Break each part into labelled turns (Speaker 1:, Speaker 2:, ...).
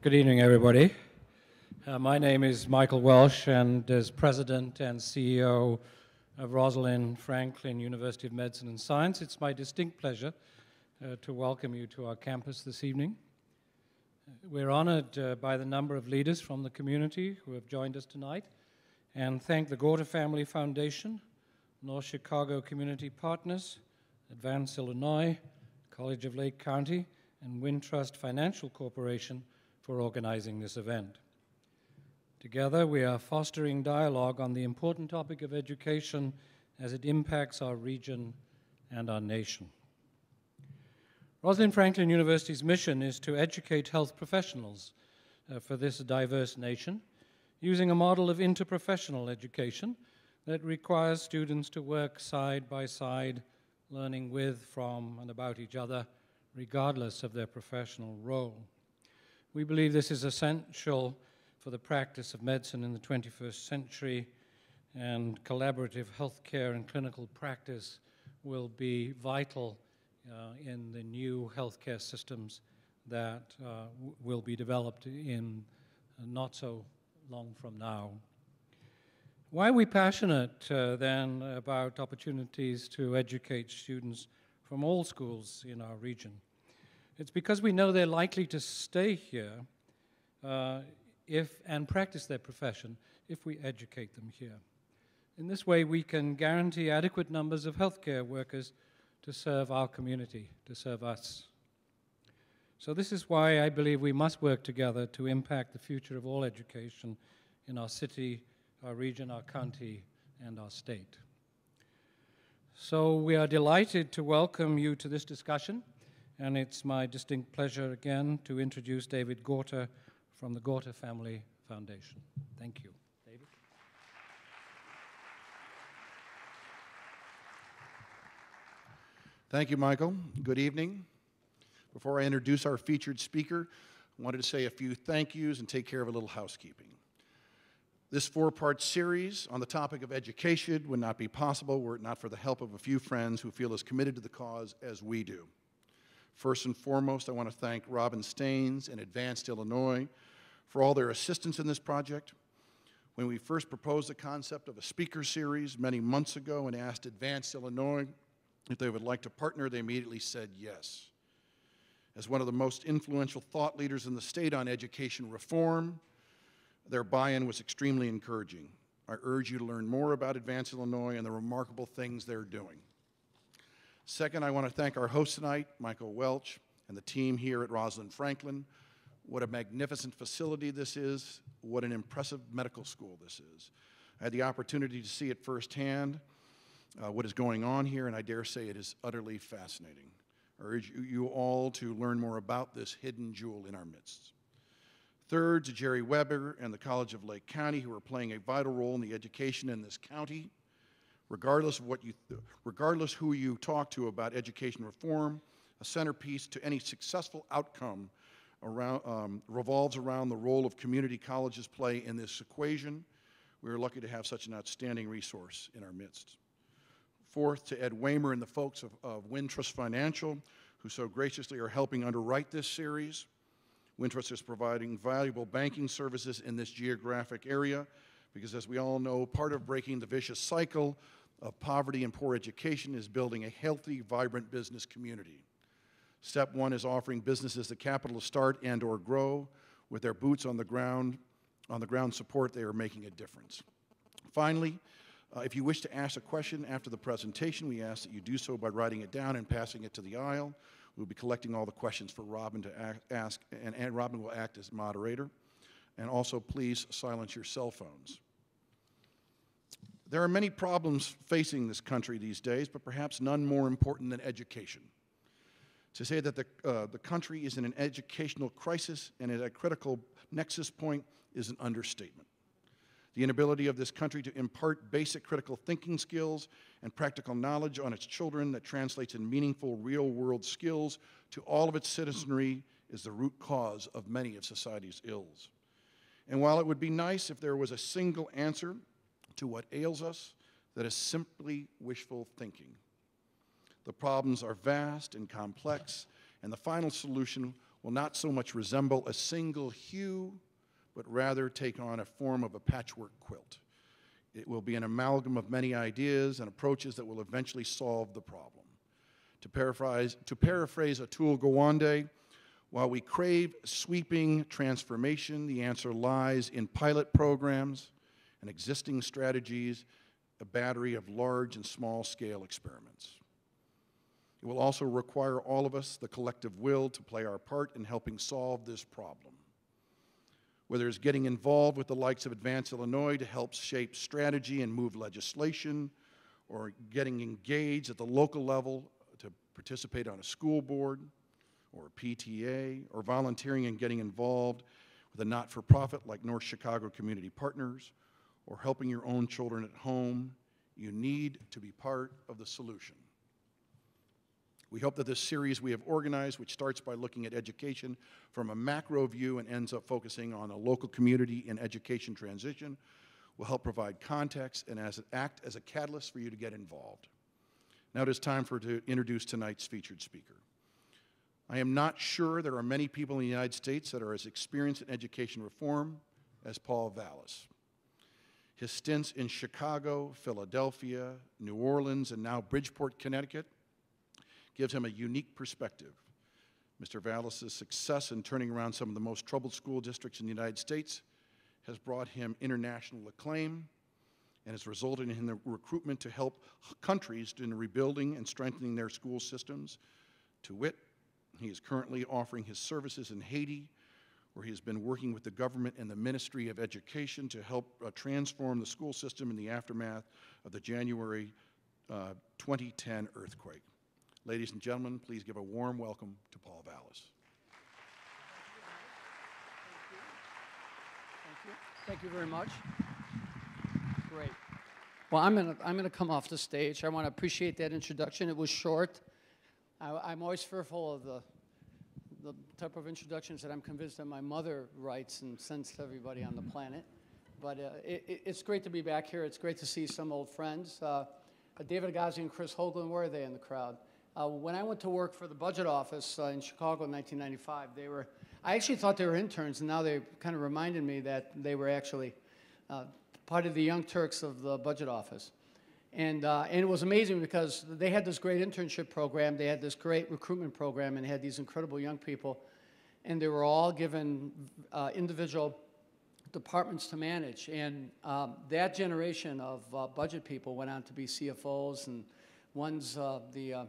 Speaker 1: Good evening, everybody. My name is Michael Welsh, and as President and CEO of Rosalind Franklin University of Medicine and Science, it's my distinct pleasure to welcome you to our campus this evening. We're honored by the number of leaders from the community who have joined us tonight, and thank the Gorter Family Foundation, North Chicago Community Partners, Advance Illinois, College of Lake County, and Wintrust Financial Corporation for organizing this event. Together, we are fostering dialogue on the important topic of education as it impacts our region and our nation. Rosalind Franklin University's mission is to educate health professionals for this diverse nation using a model of interprofessional education that requires students to work side by side, learning with, from, and about each other, regardless of their professional role. We believe this is essential for the practice of medicine in the 21st century, and collaborative healthcare and clinical practice will be vital in the new healthcare systems that will be developed in not so long from now. Why are we passionate then about opportunities to educate students from all schools in our region? It's because we know they're likely to stay here and practice their profession if we educate them here. In this way, we can guarantee adequate numbers of healthcare workers to serve our community, to serve us. So this is why I believe we must work together to impact the future of all education in our city, our region, our county, and our state. So we are delighted to welcome you to this discussion, and it's my distinct pleasure again to introduce David Gorter from the Gorter Family Foundation. Thank you. David.
Speaker 2: Thank you, Michael. Good evening. Before I introduce our featured speaker, I wanted to say a few thank yous and take care of a little housekeeping. This four-part series on the topic of education would not be possible were it not for the help of a few friends who feel as committed to the cause as we do. First and foremost, I want to thank Robin Staines and Advanced Illinois for all their assistance in this project. When we first proposed the concept of a speaker series many months ago and asked Advanced Illinois if they would like to partner, they immediately said yes. As one of the most influential thought leaders in the state on education reform, their buy-in was extremely encouraging. I urge you to learn more about Advanced Illinois and the remarkable things they're doing. Second, I want to thank our host tonight, Michael Welch, and the team here at Rosalind Franklin. What a magnificent facility this is. What an impressive medical school this is. I had the opportunity to see it firsthand, what is going on here, and I dare say it is utterly fascinating. I urge you all to learn more about this hidden jewel in our midst. Third, to Jerry Weber and the College of Lake County, who are playing a vital role in the education in this county. Regardless who you talk to about education reform, a centerpiece to any successful outcome revolves around the role of community colleges play in this equation. We are lucky to have such an outstanding resource in our midst. Fourth, to Ed Waymer and the folks of Wintrust Financial, who so graciously are helping underwrite this series. Wintrust is providing valuable banking services in this geographic area because, as we all know, part of breaking the vicious cycle of poverty and poor education is building a healthy, vibrant business community. Step one is offering businesses the capital to start and or grow. With their boots on the ground support, they are making a difference. Finally, if you wish to ask a question after the presentation, we ask that you do so by writing it down and passing it to the aisle. We'll be collecting all the questions for Robin to ask, and Robin will act as moderator. And also, please silence your cell phones. There are many problems facing this country these days, but perhaps none more important than education. To say that the country is in an educational crisis and at a critical nexus point is an understatement. The inability of this country to impart basic critical thinking skills and practical knowledge on its children that translates in meaningful real-world skills to all of its citizenry is the root cause of many of society's ills. And while it would be nice if there was a single answer to what ails us, that is simply wishful thinking. The problems are vast and complex, and the final solution will not so much resemble a single hue, but rather take on a form of a patchwork quilt. It will be an amalgam of many ideas and approaches that will eventually solve the problem. To paraphrase Atul Gawande, while we crave sweeping transformation, the answer lies in pilot programs and existing strategies, a battery of large and small-scale experiments. It will also require all of us, the collective will, to play our part in helping solve this problem. Whether it's getting involved with the likes of Advance Illinois to help shape strategy and move legislation, or getting engaged at the local level to participate on a school board, or a PTA, or volunteering and getting involved with a not-for-profit like North Chicago Community Partners, or helping your own children at home, you need to be part of the solution. We hope that this series we have organized, which starts by looking at education from a macro view and ends up focusing on a local community in education transition, will help provide context and act as a catalyst for you to get involved. Now it is time to introduce tonight's featured speaker. I am not sure there are many people in the United States that are as experienced in education reform as Paul Vallas. His stints in Chicago, Philadelphia, New Orleans, and now Bridgeport, Connecticut gives him a unique perspective. Mr. Vallas' success in turning around some of the most troubled school districts in the United States has brought him international acclaim and has resulted in the recruitment to help countries in rebuilding and strengthening their school systems. To wit, he is currently offering his services in Haiti, where he has been working with the government and the Ministry of Education to help transform the school system in the aftermath of the January 2010 earthquake. Ladies and gentlemen, please give a warm welcome to Paul Vallas.
Speaker 3: Thank you very much. Great. Well, I'm gonna come off the stage. I want to appreciate that introduction. It was short. I'm always fearful of the type of introductions that I'm convinced that my mother writes and sends to everybody on the planet. But it's great to be back here. It's great to see some old friends. David Agazi and Chris Hoagland, where are they in the crowd? When I went to work for the budget office in Chicago in 1995, I actually thought they were interns, and now they kind of reminded me that they were actually part of the Young Turks of the budget office. And it was amazing because they had this great internship program, they had this great recruitment program, and had these incredible young people, and they were all given individual departments to manage. And that generation of budget people went on to be CFOs, and one's the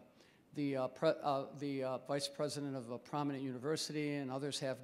Speaker 3: vice president of a prominent university, and others have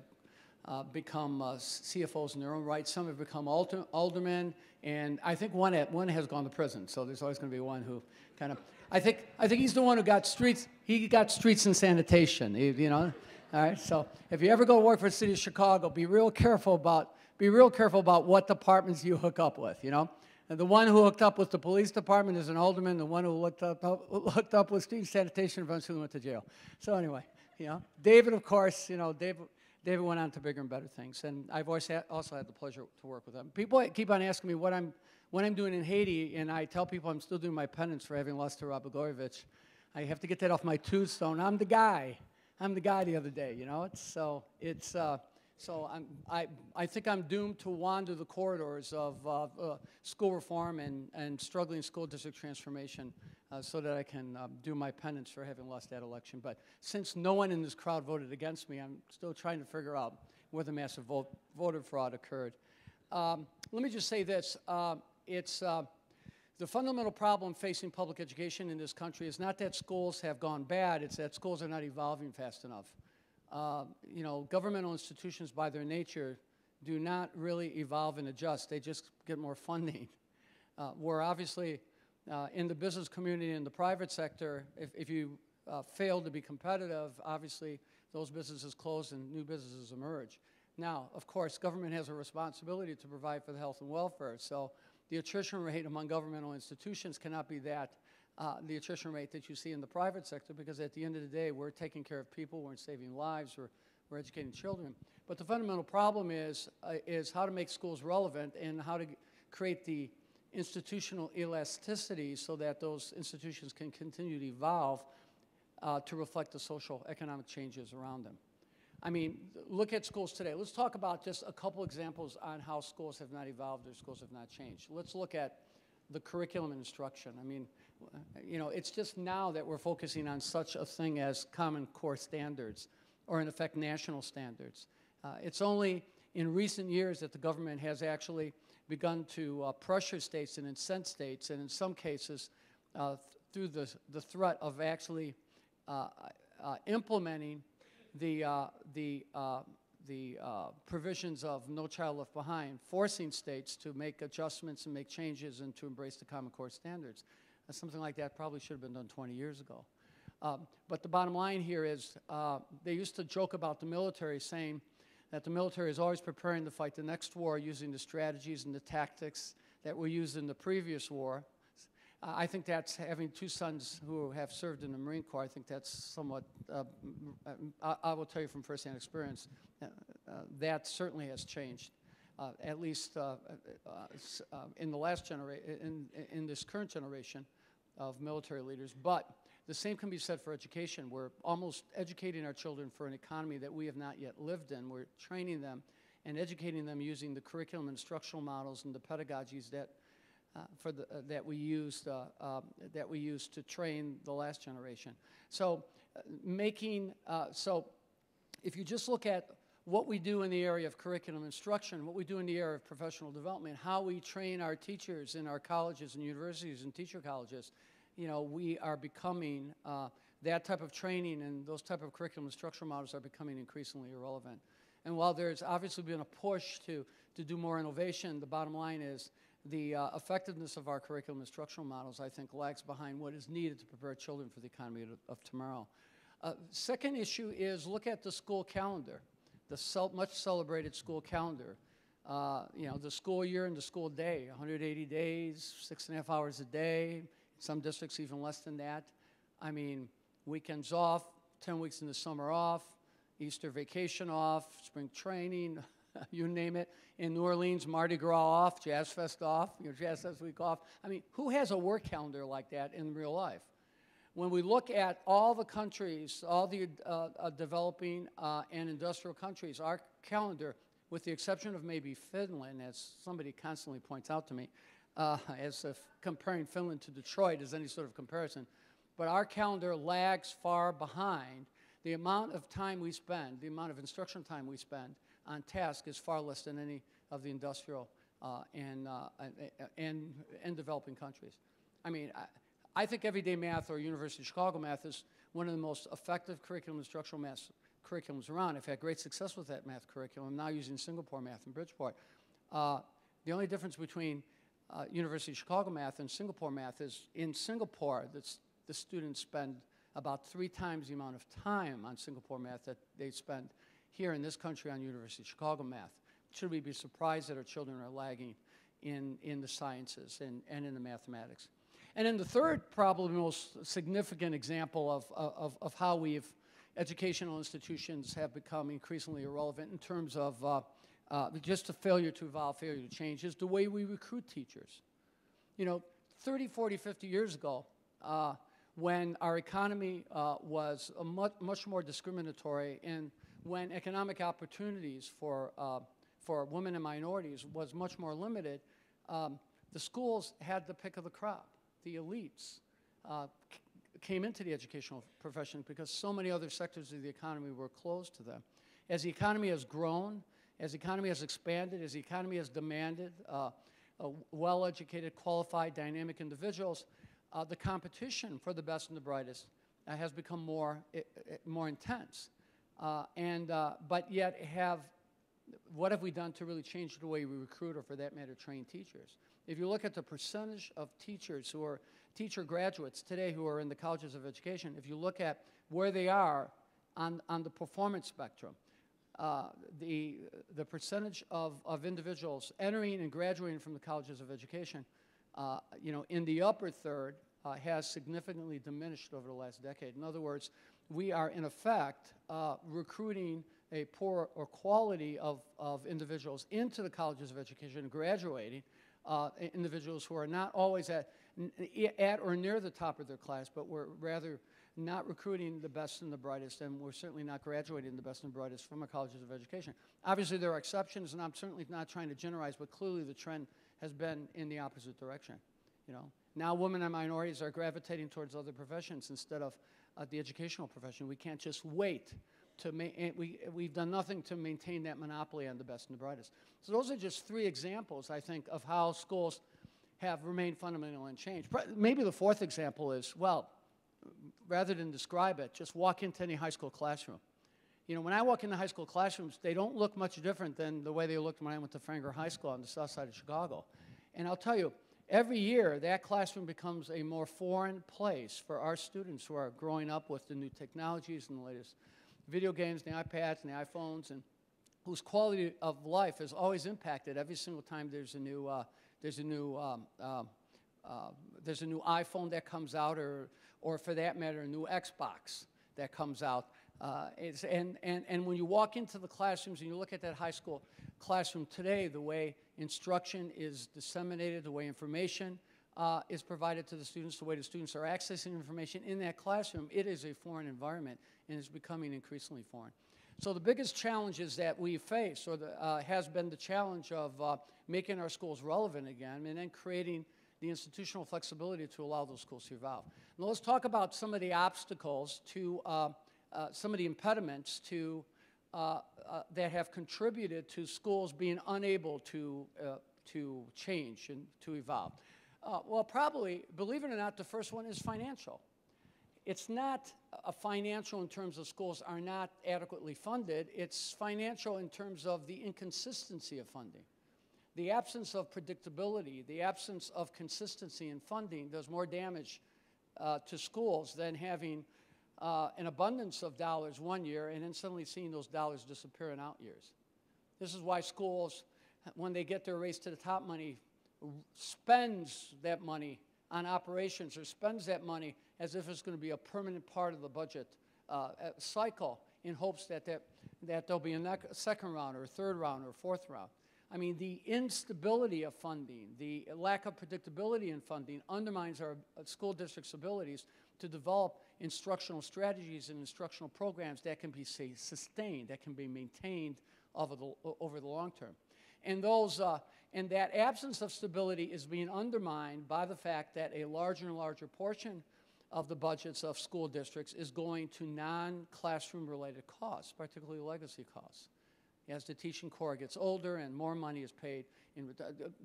Speaker 3: become CFOs in their own right. Some have become aldermen, and I think one has gone to prison. So there's always going to be one who kind of. I think he's the one who got streets. He got streets and sanitation. You know, all right. So if you ever go to work for the city of Chicago, be real careful about what departments you hook up with. You know, and the one who hooked up with the police department is an alderman. The one who hooked up with street sanitation eventually went to jail. So anyway, you know, David, of course, you know, David went on to bigger and better things, and I've also had the pleasure to work with him. People keep on asking me what I'm doing in Haiti, and I tell people I'm still doing my penance for having lost to Rabogorovich. I have to get that off my tombstone. I'm the guy the other day, you know. I think I'm doomed to wander the corridors of school reform and struggling school district transformation so that I can do my penance for having lost that election. But since no one in this crowd voted against me, I'm still trying to figure out where the massive voter fraud occurred. Let me just say this. The fundamental problem facing public education in this country is not that schools have gone bad, it's that schools are not evolving fast enough. You know, governmental institutions by their nature do not really evolve and adjust. They just get more funding. Where obviously in the business community and the private sector, if you fail to be competitive, obviously those businesses close and new businesses emerge. Now, of course, government has a responsibility to provide for the health and welfare. So the attrition rate among governmental institutions cannot be that the attrition rate that you see in the private sector, because at the end of the day, we're taking care of people, we're saving lives, we're educating children. But the fundamental problem is how to make schools relevant and how to create the institutional elasticity so that those institutions can continue to evolve to reflect the social economic changes around them. I mean, look at schools today. Let's talk about just a couple examples on how schools have not evolved or schools have not changed. Let's look at the curriculum and instruction. I mean, you know, it's just now that we're focusing on such a thing as Common Core standards, or in effect, national standards. It's only in recent years that the government has actually begun to pressure states and incent states, and in some cases, through the threat of actually implementing the provisions of No Child Left Behind, forcing states to make adjustments and make changes and to embrace the Common Core standards. Something like that probably should have been done 20 years ago. But the bottom line here is they used to joke about the military, saying that the military is always preparing to fight the next war using the strategies and the tactics that were used in the previous war. I think that's, having two sons who have served in the Marine Corps, I think that's somewhat, I will tell you from firsthand experience, that certainly has changed, at least in the last generation, in this current generation of military leaders. But the same can be said for education. We're almost educating our children for an economy that we have not yet lived in. We're training them and educating them using the curriculum and instructional models and the pedagogies that that we used to train the last generation. So so if you just look at what we do in the area of curriculum instruction, what we do in the area of professional development, how we train our teachers in our colleges and universities and teacher colleges, you know, we are becoming, that type of training and those type of curriculum instructional models are becoming increasingly irrelevant. And while there's obviously been a push to do more innovation, the bottom line is the effectiveness of our curriculum instructional models, I think, lags behind what is needed to prepare children for the economy of tomorrow. Second issue is look at the school calendar, the much celebrated school calendar. You know, the school year and the school day, 180 days, 6.5 hours a day, some districts even less than that. I mean, weekends off, 10 weeks in the summer off, Easter vacation off, spring training, you name it. In New Orleans, Mardi Gras off, Jazz Fest off, you know, Jazz Fest week off. I mean, who has a work calendar like that in real life? When we look at all the countries, all the developing and industrial countries, our calendar, with the exception of maybe Finland, as somebody constantly points out to me, as if comparing Finland to Detroit is any sort of comparison, but our calendar lags far behind. The amount of time we spend, the amount of instruction time we spend on task is far less than any of the industrial and developing countries. I mean, I think everyday math or University of Chicago math is one of the most effective curriculum instructional math curriculums around. I've had great success with that math curriculum. I'm now using Singapore math in Bridgeport. The only difference between University of Chicago math and Singapore math is in Singapore, the students spend about 3 times the amount of time on Singapore math that they spend here in this country on University of Chicago math. Should we be surprised that our children are lagging in the sciences and in the mathematics? And then the third, probably most significant example of how educational institutions have become increasingly irrelevant in terms of just a failure to evolve, failure to change, is the way we recruit teachers. You know, 30, 40, 50 years ago, when our economy was much more discriminatory and when economic opportunities for women and minorities was much more limited, the schools had the pick of the crop. The elites came into the educational profession because so many other sectors of the economy were closed to them. As the economy has grown, as the economy has expanded, as the economy has demanded well-educated, qualified, dynamic individuals, the competition for the best and the brightest has become more intense. But yet what have we done to really change the way we recruit, or for that matter, train teachers? If you look at the percentage of teachers who are teacher graduates today who are in the colleges of education, if you look at where they are on the performance spectrum, the percentage of individuals entering and graduating from the colleges of education, you know, in the upper third has significantly diminished over the last decade. In other words, we are in effect recruiting a poor or quality of individuals into the colleges of education and graduating individuals who are not always at or near the top of their class, but we're rather not recruiting the best and the brightest, and we're certainly not graduating the best and brightest from our colleges of education. Obviously, there are exceptions, and I'm certainly not trying to generalize, but clearly the trend has been in the opposite direction. You know, now women and minorities are gravitating towards other professions instead of the educational profession. We can't just wait to we've done nothing to maintain that monopoly on the best and the brightest. So those are just 3 examples, I think, of how schools have remained fundamental and changed. Maybe the 4th example is, well, rather than describe it, just walk into any high school classroom. You know, when I walk into high school classrooms, they don't look much different than the way they looked when I went to Franger High School on the south side of Chicago. And I'll tell you, every year that classroom becomes a more foreign place for our students who are growing up with the new technologies and the latest video games, the iPads and the iPhones, and whose quality of life is always impacted every single time there's a new iPhone that comes out, or for that matter, a new Xbox that comes out. And when you walk into the classrooms and you look at that high school classroom today, the way instruction is disseminated, the way information is provided to the students, the way the students are accessing information in that classroom, it is a foreign environment and is becoming increasingly foreign. So the biggest challenges that we face has been the challenge of making our schools relevant again and then creating the institutional flexibility to allow those schools to evolve. Now let's talk about some of the obstacles to, some of the impediments to, that have contributed to schools being unable to change and to evolve. Well, probably, believe it or not, the first one is financial. It's not a financial in terms of schools are not adequately funded. It's financial in terms of the inconsistency of funding. The absence of predictability, the absence of consistency in funding does more damage to schools than having an abundance of dollars one year and then suddenly seeing those dollars disappear in out years. This is why schools, when they get their race to the top money, spends that money on operations or spends that money as if it's going to be a permanent part of the budget cycle in hopes that there'll be a second round or a third round or a fourth round. I mean, the instability of funding, the lack of predictability in funding undermines our school district's abilities to develop instructional strategies and instructional programs that can be sustained, that can be maintained over the long term. And and that absence of stability is being undermined by the fact that a larger and larger portion of the budgets of school districts is going to non-classroom related costs, particularly legacy costs. As the teaching corps gets older and more money is paid,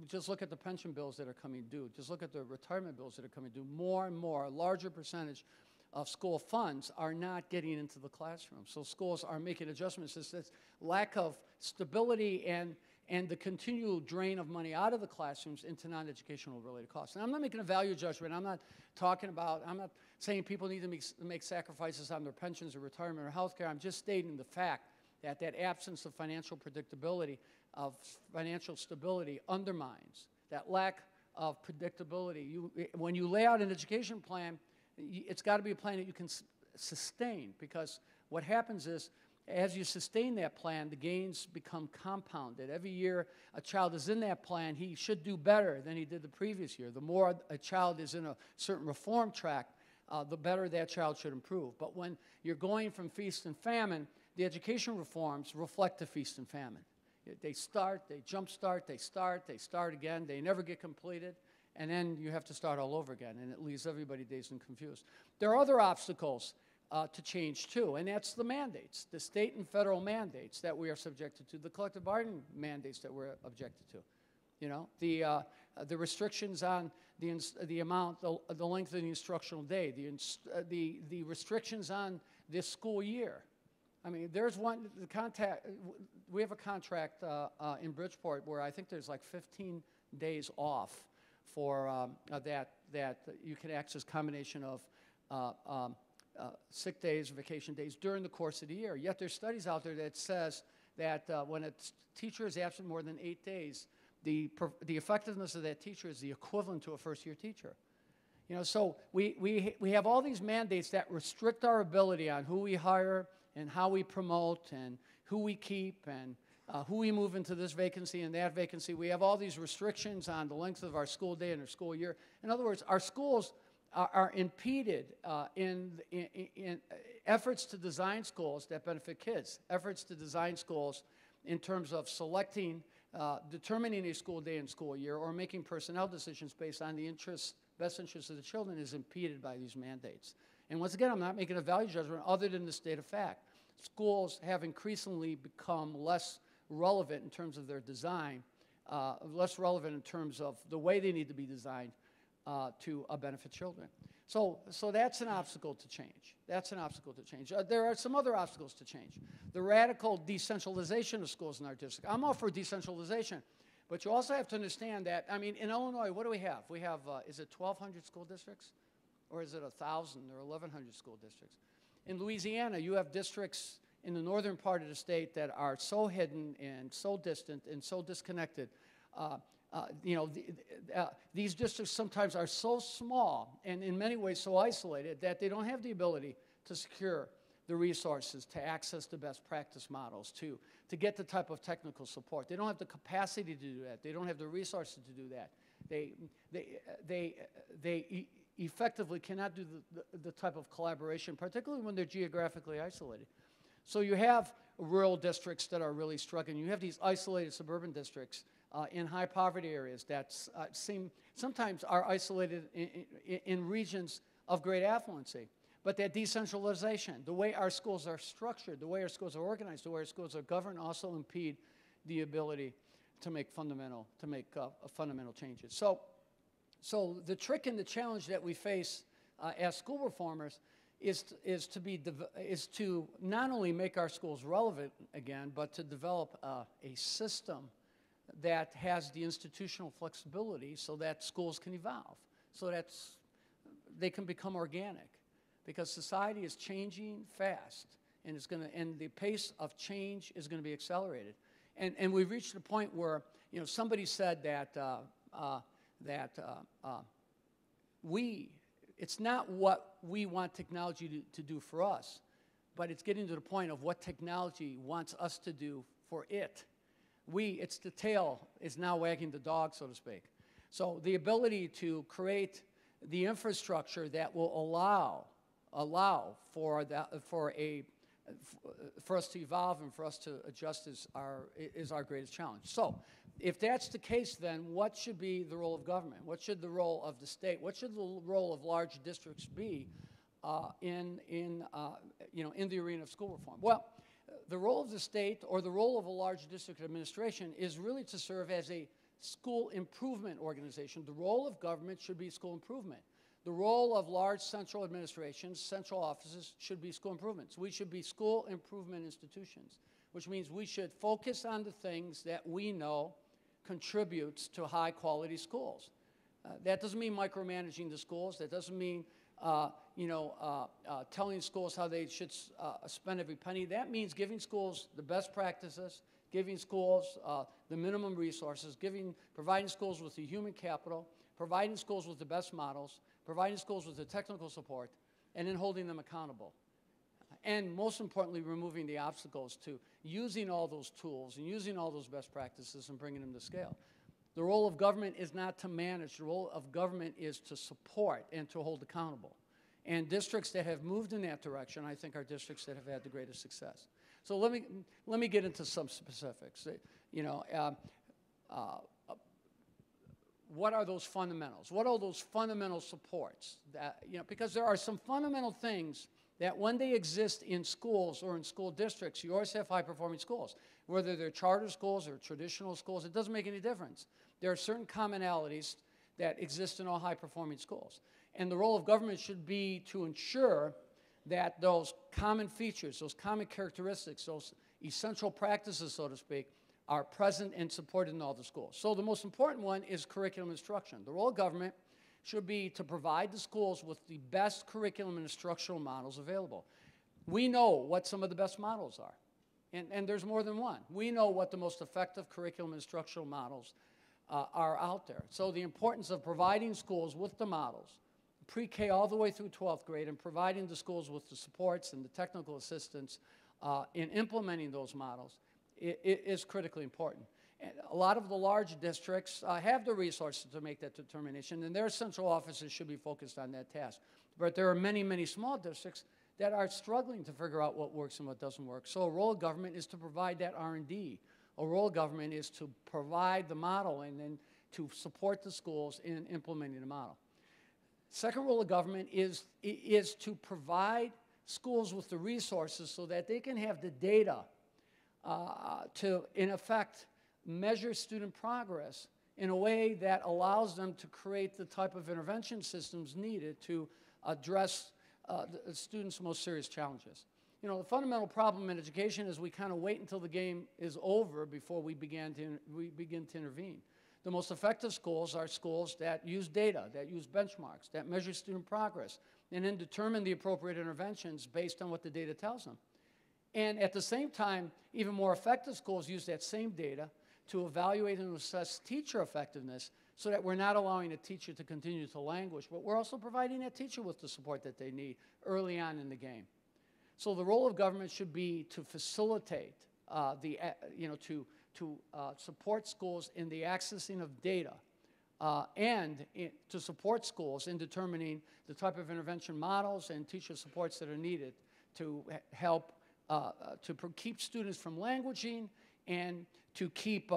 Speaker 3: just look at the pension bills that are coming due. Just look at the retirement bills that are coming due. More and more, a larger percentage of school funds are not getting into the classroom. So schools are making adjustments. It's this lack of stability and the continual drain of money out of the classrooms into non-educational related costs. And I'm not making a value judgment. I'm not saying people need to make sacrifices on their pensions or retirement or health care. I'm just stating the fact that that absence of financial predictability, of financial stability undermines that lack of predictability. When you lay out an education plan, it's got to be a plan that you can sustain, because what happens is, as you sustain that plan, the gains become compounded. Every year a child is in that plan, he should do better than he did the previous year. The more a child is in a certain reform track, the better that child should improve. But when you're going from feast and famine, the education reforms reflect the feast and famine. They start, they jumpstart, they start again, they never get completed, and then you have to start all over again, and it leaves everybody dazed and confused. There are other obstacles to change too, and that's the mandates, the state and federal mandates that we are subjected to, the collective bargaining mandates that we're objected to. You know, the restrictions on the amount, the length of the instructional day, the restrictions on this school year. I mean, there's one, we have a contract in Bridgeport where I think there's like 15 days off for that you can access combination of sick days, vacation days during the course of the year. Yet there's studies out there that says that when a teacher is absent more than 8 days, the effectiveness of that teacher is the equivalent to a first-year teacher. You know, so we have all these mandates that restrict our ability on who we hire and how we promote and who we keep who we move into this vacancy and that vacancy. We have all these restrictions on the length of our school day and our school year. In other words, our schools are impeded in efforts to design schools that benefit kids, efforts to design schools in terms of selecting, determining a school day and school year, or making personnel decisions based on the best interests of the children is impeded by these mandates. And once again, I'm not making a value judgment other than the state of fact. Schools have increasingly become less relevant in terms of their design, less relevant in terms of the way they need to be designed to benefit children. So that's an obstacle to change. That's an obstacle to change. There are some other obstacles to change. The radical decentralization of schools in our district. I'm all for decentralization, but you also have to understand that, I mean, in Illinois, what do we have? We have, is it 1,200 school districts? Or is it 1,000 or 1,100 school districts? In Louisiana, you have districts in the northern part of the state that are so hidden and so distant and so disconnected. These districts sometimes are so small and in many ways so isolated that they don't have the ability to secure the resources to access the best practice models, to get the type of technical support. They don't have the capacity to do that. They don't have the resources to do that. They effectively cannot do the type of collaboration, particularly when they're geographically isolated. So you have rural districts that are really struggling. You have these isolated suburban districts in high poverty areas that sometimes are isolated in regions of great affluency. But that decentralization, the way our schools are structured, the way our schools are organized, the way our schools are governed also impede the ability to make fundamental changes. So the trick and the challenge that we face as school reformers is to not only make our schools relevant again, but to develop a system that has the institutional flexibility so that schools can evolve, so that they can become organic, because society is changing fast, and the pace of change is going to be accelerated, and we've reached a point where somebody said that. It's not what we want technology to do for us, but it's getting to the point of what technology wants us to do for it. It's the tail is now wagging the dog, so to speak. So the ability to create the infrastructure that will allow for us to evolve and for us to adjust is our greatest challenge. So if that's the case, then what should be the role of government? What should the role of the state? What should the role of large districts be in the arena of school reform? Well, the role of the state or the role of a large district administration is really to serve as a school improvement organization. The role of government should be school improvement. The role of large central administrations, central offices, should be school improvements. We should be school improvement institutions, which means we should focus on the things that we know contributes to high-quality schools. That doesn't mean micromanaging the schools. That doesn't mean telling schools how they should spend every penny. That means giving schools the best practices, giving schools the minimum resources, providing schools with the human capital, providing schools with the best models, providing schools with the technical support, and then holding them accountable. And most importantly, removing the obstacles to using all those tools and using all those best practices and bringing them to scale. The role of government is not to manage. The role of government is to support and to hold accountable. And districts that have moved in that direction, I think, are districts that have had the greatest success. So let me get into some specifics. What are those fundamentals? What are those fundamental supports? Because there are some fundamental things that when they exist in schools or in school districts, you always have high-performing schools. Whether they're charter schools or traditional schools, it doesn't make any difference. There are certain commonalities that exist in all high-performing schools. And the role of government should be to ensure that those common features, those common characteristics, those essential practices, so to speak, are present and supported in all the schools. So the most important one is curriculum instruction. The role of government should be to provide the schools with the best curriculum and instructional models available. We know what some of the best models are, and there's more than one. We know what the most effective curriculum and instructional models are out there. So the importance of providing schools with the models, pre-K all the way through 12th grade, and providing the schools with the supports and the technical assistance in implementing those models is critically important. And a lot of the large districts have the resources to make that determination, and their central offices should be focused on that task. But there are many, many small districts that are struggling to figure out what works and what doesn't work. So a role of government is to provide that R&D. A role of government is to provide the model and then to support the schools in implementing the model. Second role of government is to provide schools with the resources so that they can have the data to, in effect, measure student progress in a way that allows them to create the type of intervention systems needed to address the students' most serious challenges. You know, the fundamental problem in education is we kind of wait until the game is over before we begin to intervene. The most effective schools are schools that use data, that use benchmarks, that measure student progress, and then determine the appropriate interventions based on what the data tells them. And at the same time, even more effective schools use that same data to evaluate and assess teacher effectiveness so that we're not allowing a teacher to continue to languish, but we're also providing that teacher with the support that they need early on in the game. So the role of government should be to facilitate to support schools in the accessing of data and to support schools in determining the type of intervention models and teacher supports that are needed to help keep students from languishing and to keep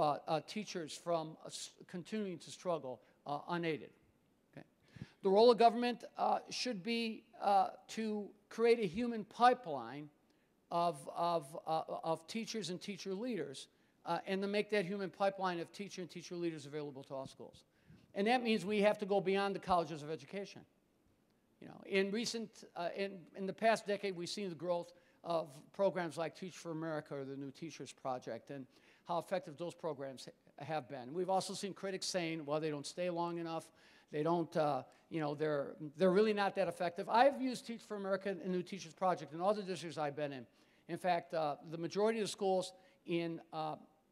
Speaker 3: teachers from continuing to struggle unaided. Okay. The role of government should be to create a human pipeline of teachers and teacher leaders and to make that human pipeline of teacher and teacher leaders available to all schools. And that means we have to go beyond the colleges of education. You know, in the past decade, we've seen the growth of programs like Teach for America or the New Teachers Project and how effective those programs have been. We've also seen critics saying, well, they don't stay long enough. They don't, you know, they're really not that effective. I've used Teach for America and New Teachers Project in all the districts I've been in. In fact, the majority of the schools in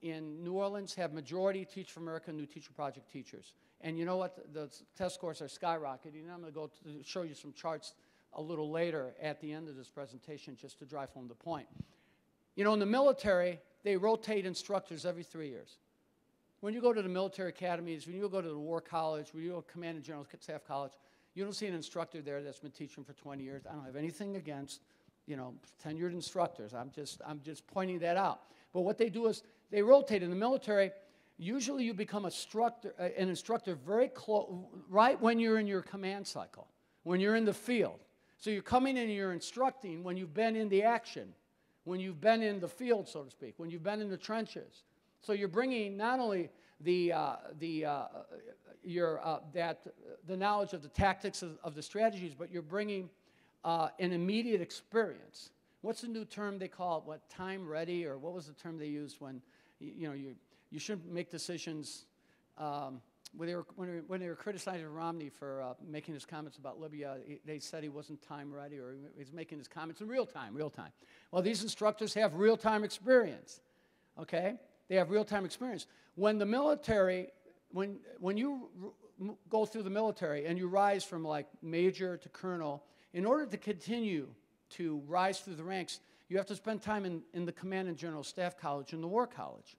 Speaker 3: New Orleans have majority Teach for America and New Teacher Project teachers. And you know what? The test scores are skyrocketing. And I'm going to go to show you some charts a little later at the end of this presentation just to drive home the point. You know, in the military, they rotate instructors every 3 years. When you go to the military academies, when you go to the War College, when you go to Command and General Staff College, you don't see an instructor there that's been teaching for 20 years. I don't have anything against, you know, tenured instructors. I'm just pointing that out. But what they do is they rotate. In the military, usually you become an instructor very close, right when you're in your command cycle, when you're in the field. So you're coming in and you're instructing when you've been in the action, when you've been in the field, so to speak, when you've been in the trenches. So you're bringing not only the knowledge of the tactics of the strategies, but you're bringing an immediate experience. What's the new term they call it? What, time ready, or what was the term they used when you shouldn't make decisions? When they were criticizing Romney for making his comments about Libya, they said he wasn't time ready, or he was making his comments in real time. Well, these instructors have real-time experience, okay? They have real-time experience. When the military, when you go through the military and you rise from like major to colonel, in order to continue to rise through the ranks, you have to spend time in the Command and General Staff College and the War College,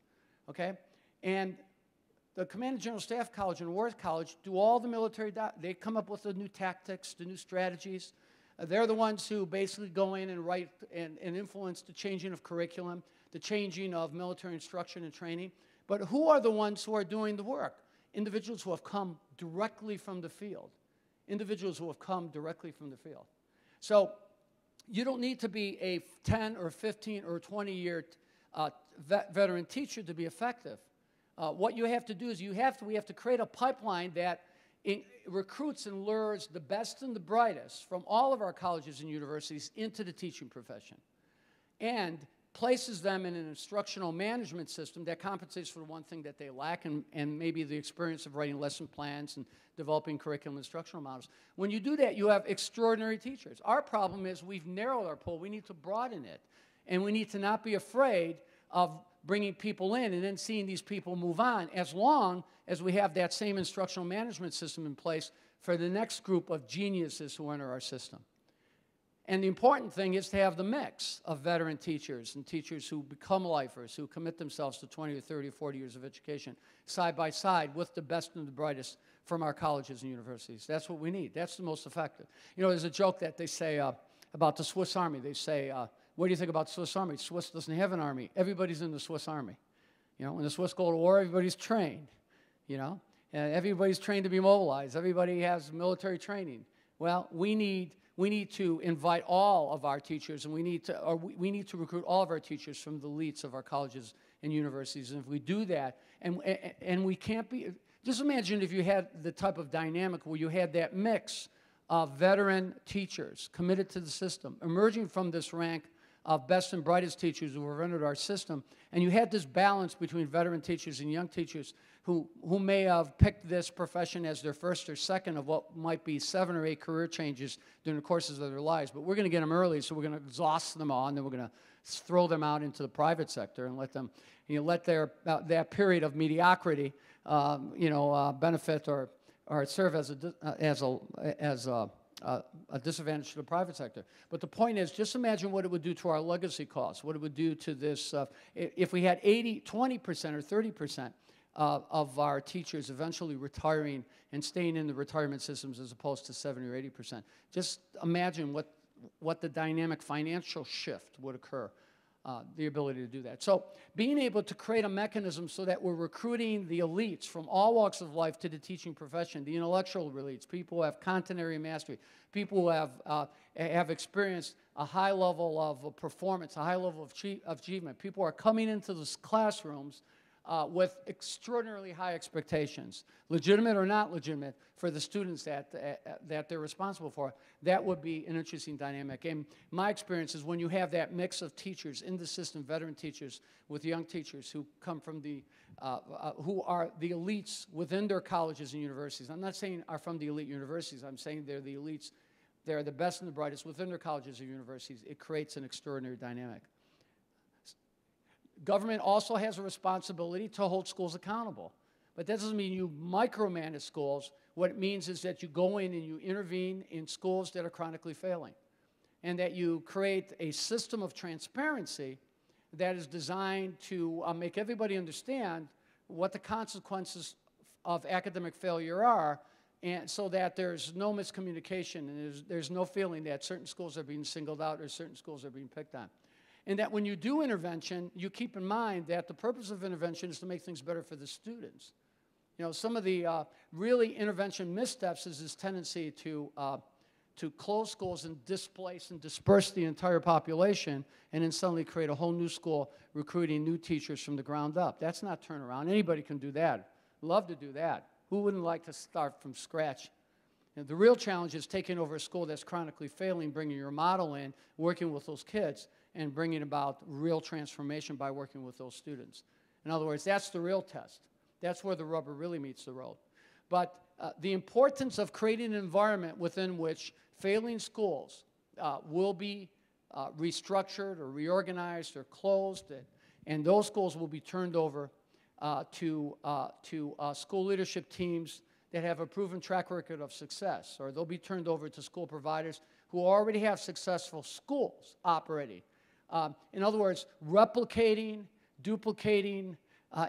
Speaker 3: okay? And the Command and General Staff College and War College do all the military, they come up with the new tactics, the new strategies. They're the ones who basically go in and write and influence the changing of curriculum, the changing of military instruction and training. But who are the ones who are doing the work? Individuals who have come directly from the field. Individuals who have come directly from the field. So you don't need to be a 10 or 15 or 20-year veteran teacher to be effective. What you have to do is we have to create a pipeline that recruits and lures the best and the brightest from all of our colleges and universities into the teaching profession and places them in an instructional management system that compensates for the one thing that they lack and maybe the experience of writing lesson plans and developing curriculum instructional models. When you do that, you have extraordinary teachers. Our problem is we've narrowed our pool. We need to broaden it. And we need to not be afraid of bringing people in and then seeing these people move on as long as we have that same instructional management system in place for the next group of geniuses who enter our system. And the important thing is to have the mix of veteran teachers and teachers who become lifers, who commit themselves to 20 or 30 or 40 years of education, side by side with the best and the brightest from our colleges and universities. That's what we need. That's the most effective. You know, there's a joke that they say about the Swiss Army. They say, what do you think about the Swiss Army? Swiss doesn't have an army. Everybody's in the Swiss Army. You know, when the Swiss go to war, everybody's trained, you know. And everybody's trained to be mobilized. Everybody has military training. Well, we need to invite all of our teachers, and we need to recruit all of our teachers from the elites of our colleges and universities. And if we do that, and we can't be, just imagine if you had the type of dynamic where you had that mix of veteran teachers committed to the system, emerging from this rank of best and brightest teachers who have entered our system, and you had this balance between veteran teachers and young teachers who may have picked this profession as their first or second of what might be 7 or 8 career changes during the courses of their lives. But we're going to get them early, so we're going to exhaust them all, and then we're going to throw them out into the private sector and let them, you know, let their that period of mediocrity, benefit or serve as a disadvantage to the private sector. But the point is, just imagine what it would do to our legacy costs, what it would do to this, if we had 20% or 30% of our teachers eventually retiring and staying in the retirement systems as opposed to 70 or 80%. Just imagine what the dynamic financial shift would occur, the ability to do that. So being able to create a mechanism so that we're recruiting the elites from all walks of life to the teaching profession, the intellectual elites, people who have content area mastery, people who have experienced a high level of performance, a high level of achievement. People are coming into the classrooms with extraordinarily high expectations, legitimate or not legitimate, for the students that they're responsible for. That would be an interesting dynamic. And my experience is when you have that mix of teachers in the system, veteran teachers with young teachers who come from who are the elites within their colleges and universities. I'm not saying are from the elite universities. I'm saying they're the elites. They're the best and the brightest within their colleges and universities. It creates an extraordinary dynamic. Government also has a responsibility to hold schools accountable. But that doesn't mean you micromanage schools. What it means is that you go in and you intervene in schools that are chronically failing, and that you create a system of transparency that is designed to make everybody understand what the consequences of academic failure are, and so that there's no miscommunication and there's no feeling that certain schools are being singled out or certain schools are being picked on. And that when you do intervention, you keep in mind that the purpose of intervention is to make things better for the students. You know, some of the really intervention missteps is this tendency to close schools and displace and disperse the entire population and then suddenly create a whole new school recruiting new teachers from the ground up. That's not turnaround. Anybody can do that. Love to do that. Who wouldn't like to start from scratch? You know, the real challenge is taking over a school that's chronically failing, bringing your model in, working with those kids, and bringing about real transformation by working with those students. In other words, that's the real test. That's where the rubber really meets the road. But the importance of creating an environment within which failing schools will be restructured or reorganized or closed, and those schools will be turned over to school leadership teams that have a proven track record of success, or they'll be turned over to school providers who already have successful schools operating. In other words, replicating, duplicating,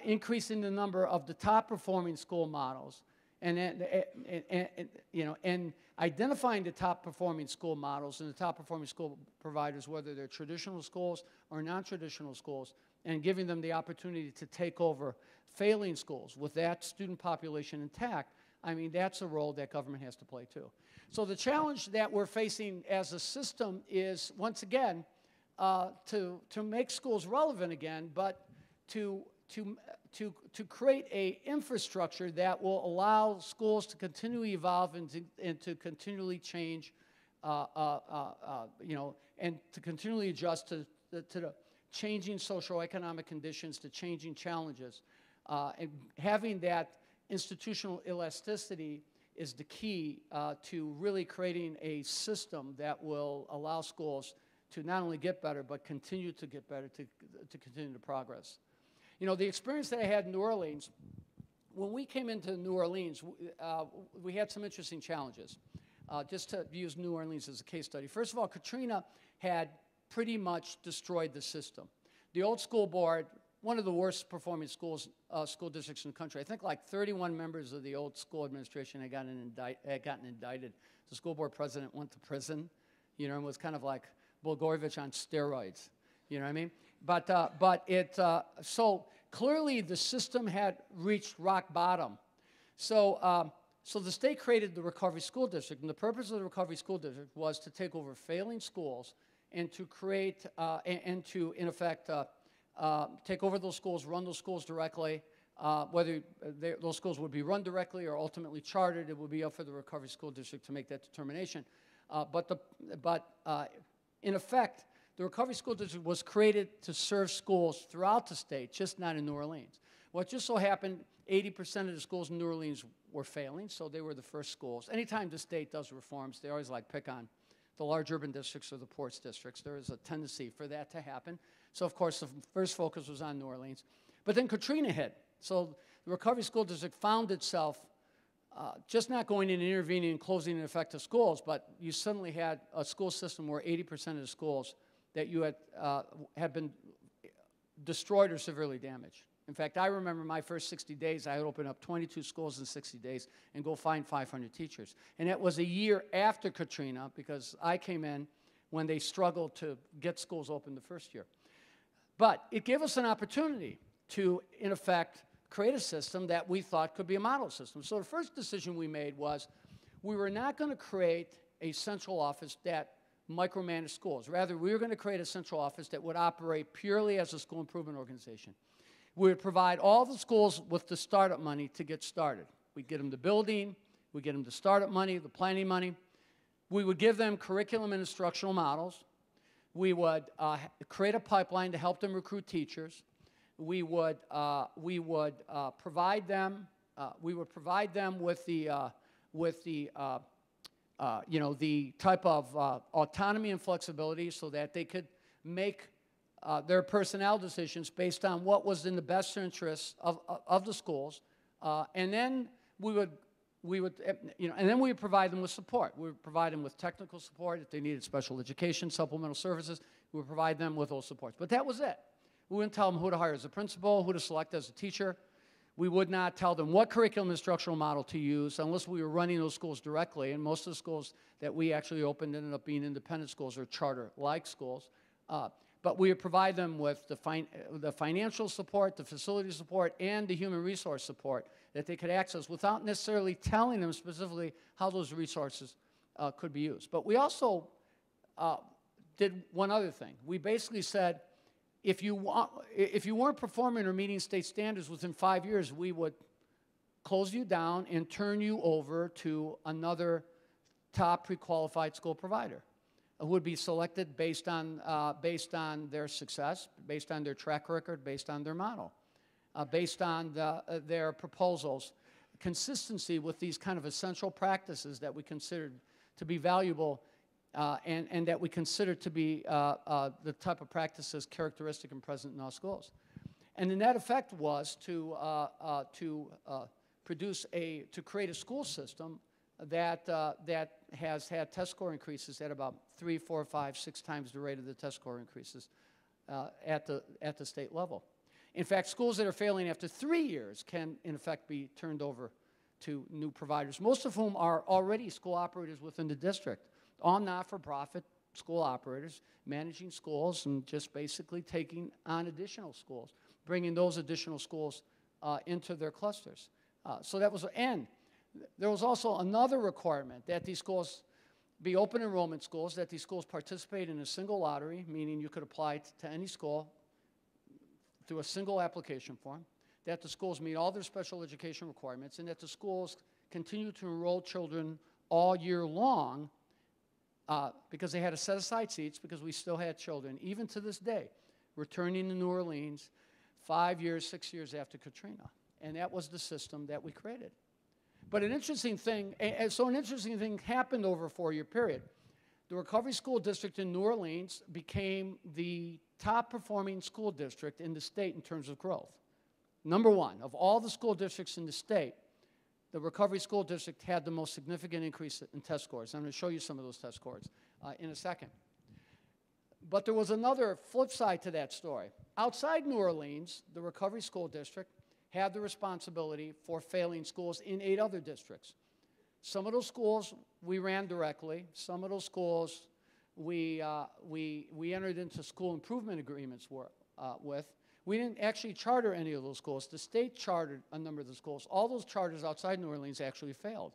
Speaker 3: increasing the number of the top-performing school models, and identifying the top-performing school models and the top-performing school providers, whether they're traditional schools or non-traditional schools, and giving them the opportunity to take over failing schools with that student population intact. I mean, that's a role that government has to play too. So the challenge that we're facing as a system is, once again, to make schools relevant again, but to create an infrastructure that will allow schools to continually evolve and to continually change, and to continually adjust to the changing socioeconomic conditions, to changing challenges. And having that institutional elasticity is the key to really creating a system that will allow schools to not only get better, but continue to get better, to continue to progress. You know, the experience that I had in New Orleans, when we came into New Orleans, we had some interesting challenges. just to use New Orleans as a case study. First of all, Katrina had pretty much destroyed the system. The old school board, one of the worst performing school districts in the country. I think like 31 members of the old school administration had gotten indicted. The school board president went to prison, you know, and was kind of like Blagojevich on steroids, you know what I mean? So clearly the system had reached rock bottom. So the state created the Recovery School District, and the purpose of the Recovery School District was to take over failing schools and to create, and to, in effect, take over those schools, run those schools directly. Whether those schools would be run directly or ultimately chartered, it would be up for the Recovery School District to make that determination. In effect, the Recovery School District was created to serve schools throughout the state, just not in New Orleans. What just so happened, 80% of the schools in New Orleans were failing, so they were the first schools. Anytime the state does reforms, they always pick on the large urban districts or the ports districts. There is a tendency for that to happen. So, of course, the first focus was on New Orleans. But then Katrina hit. So the Recovery School District found itself just not going in and intervening and closing in effect of schools, but you suddenly had a school system where 80% of the schools that you had been destroyed or severely damaged. In fact, I remember my first 60 days, I would open up 22 schools in 60 days and go find 500 teachers. And that was a year after Katrina, because I came in when they struggled to get schools open the first year. But it gave us an opportunity to, in effect, create a system that we thought could be a model system. So the first decision we made was we were not going to create a central office that micromanaged schools. Rather, we were going to create a central office that would operate purely as a school improvement organization. We would provide all the schools with the startup money to get started. We'd get them the building, we'd get them the startup money, the planning money. We would give them curriculum and instructional models. We would create a pipeline to help them recruit teachers. We would provide them with the type of autonomy and flexibility so that they could make their personnel decisions based on what was in the best interest of the schools, and then we would provide them with support. We would provide them with technical support if they needed special education, supplemental services. We would provide them with those supports. But that was it. We wouldn't tell them who to hire as a principal, who to select as a teacher. We would not tell them what curriculum instructional model to use unless we were running those schools directly. And most of the schools that we actually opened ended up being independent schools or charter-like schools. But we would provide them with the financial support, the facility support, and the human resource support that they could access without necessarily telling them specifically how those resources could be used. But we also did one other thing. We basically said, if you weren't performing or meeting state standards within 5 years, we would close you down and turn you over to another top pre-qualified school provider who would be selected based on their success, based on their track record, based on their model, based on their proposals, consistency with these kind of essential practices that we considered to be valuable and that we consider to be the type of practices characteristic and present in our schools. And the net effect was to create a school system that has had test score increases at about 3, 4, 5, 6 times the rate of the test score increases at the state level. In fact, schools that are failing after 3 years can, in effect, be turned over to new providers, most of whom are already school operators within the district, all not-for-profit school operators managing schools and just basically taking on additional schools, bringing those additional schools into their clusters. So that was, and there was also another requirement that these schools be open enrollment schools, that these schools participate in a single lottery, meaning you could apply to any school through a single application form, that the schools meet all their special education requirements, and that the schools continue to enroll children all year long because they had to set aside seats because we still had children, even to this day, returning to New Orleans 5 years, 6 years after Katrina. And that was the system that we created. But an interesting thing happened over a 4-year period. The Recovery School District in New Orleans became the top performing school district in the state in terms of growth. #1 of all the school districts in the state, the Recovery School District had the most significant increase in test scores. I'm going to show you some of those test scores in a second. But there was another flip side to that story. Outside New Orleans, the Recovery School District had the responsibility for failing schools in 8 other districts. Some of those schools we ran directly. Some of those schools we entered into school improvement agreements with. We didn't actually charter any of those schools. The state chartered a number of the schools. All those charters outside New Orleans actually failed,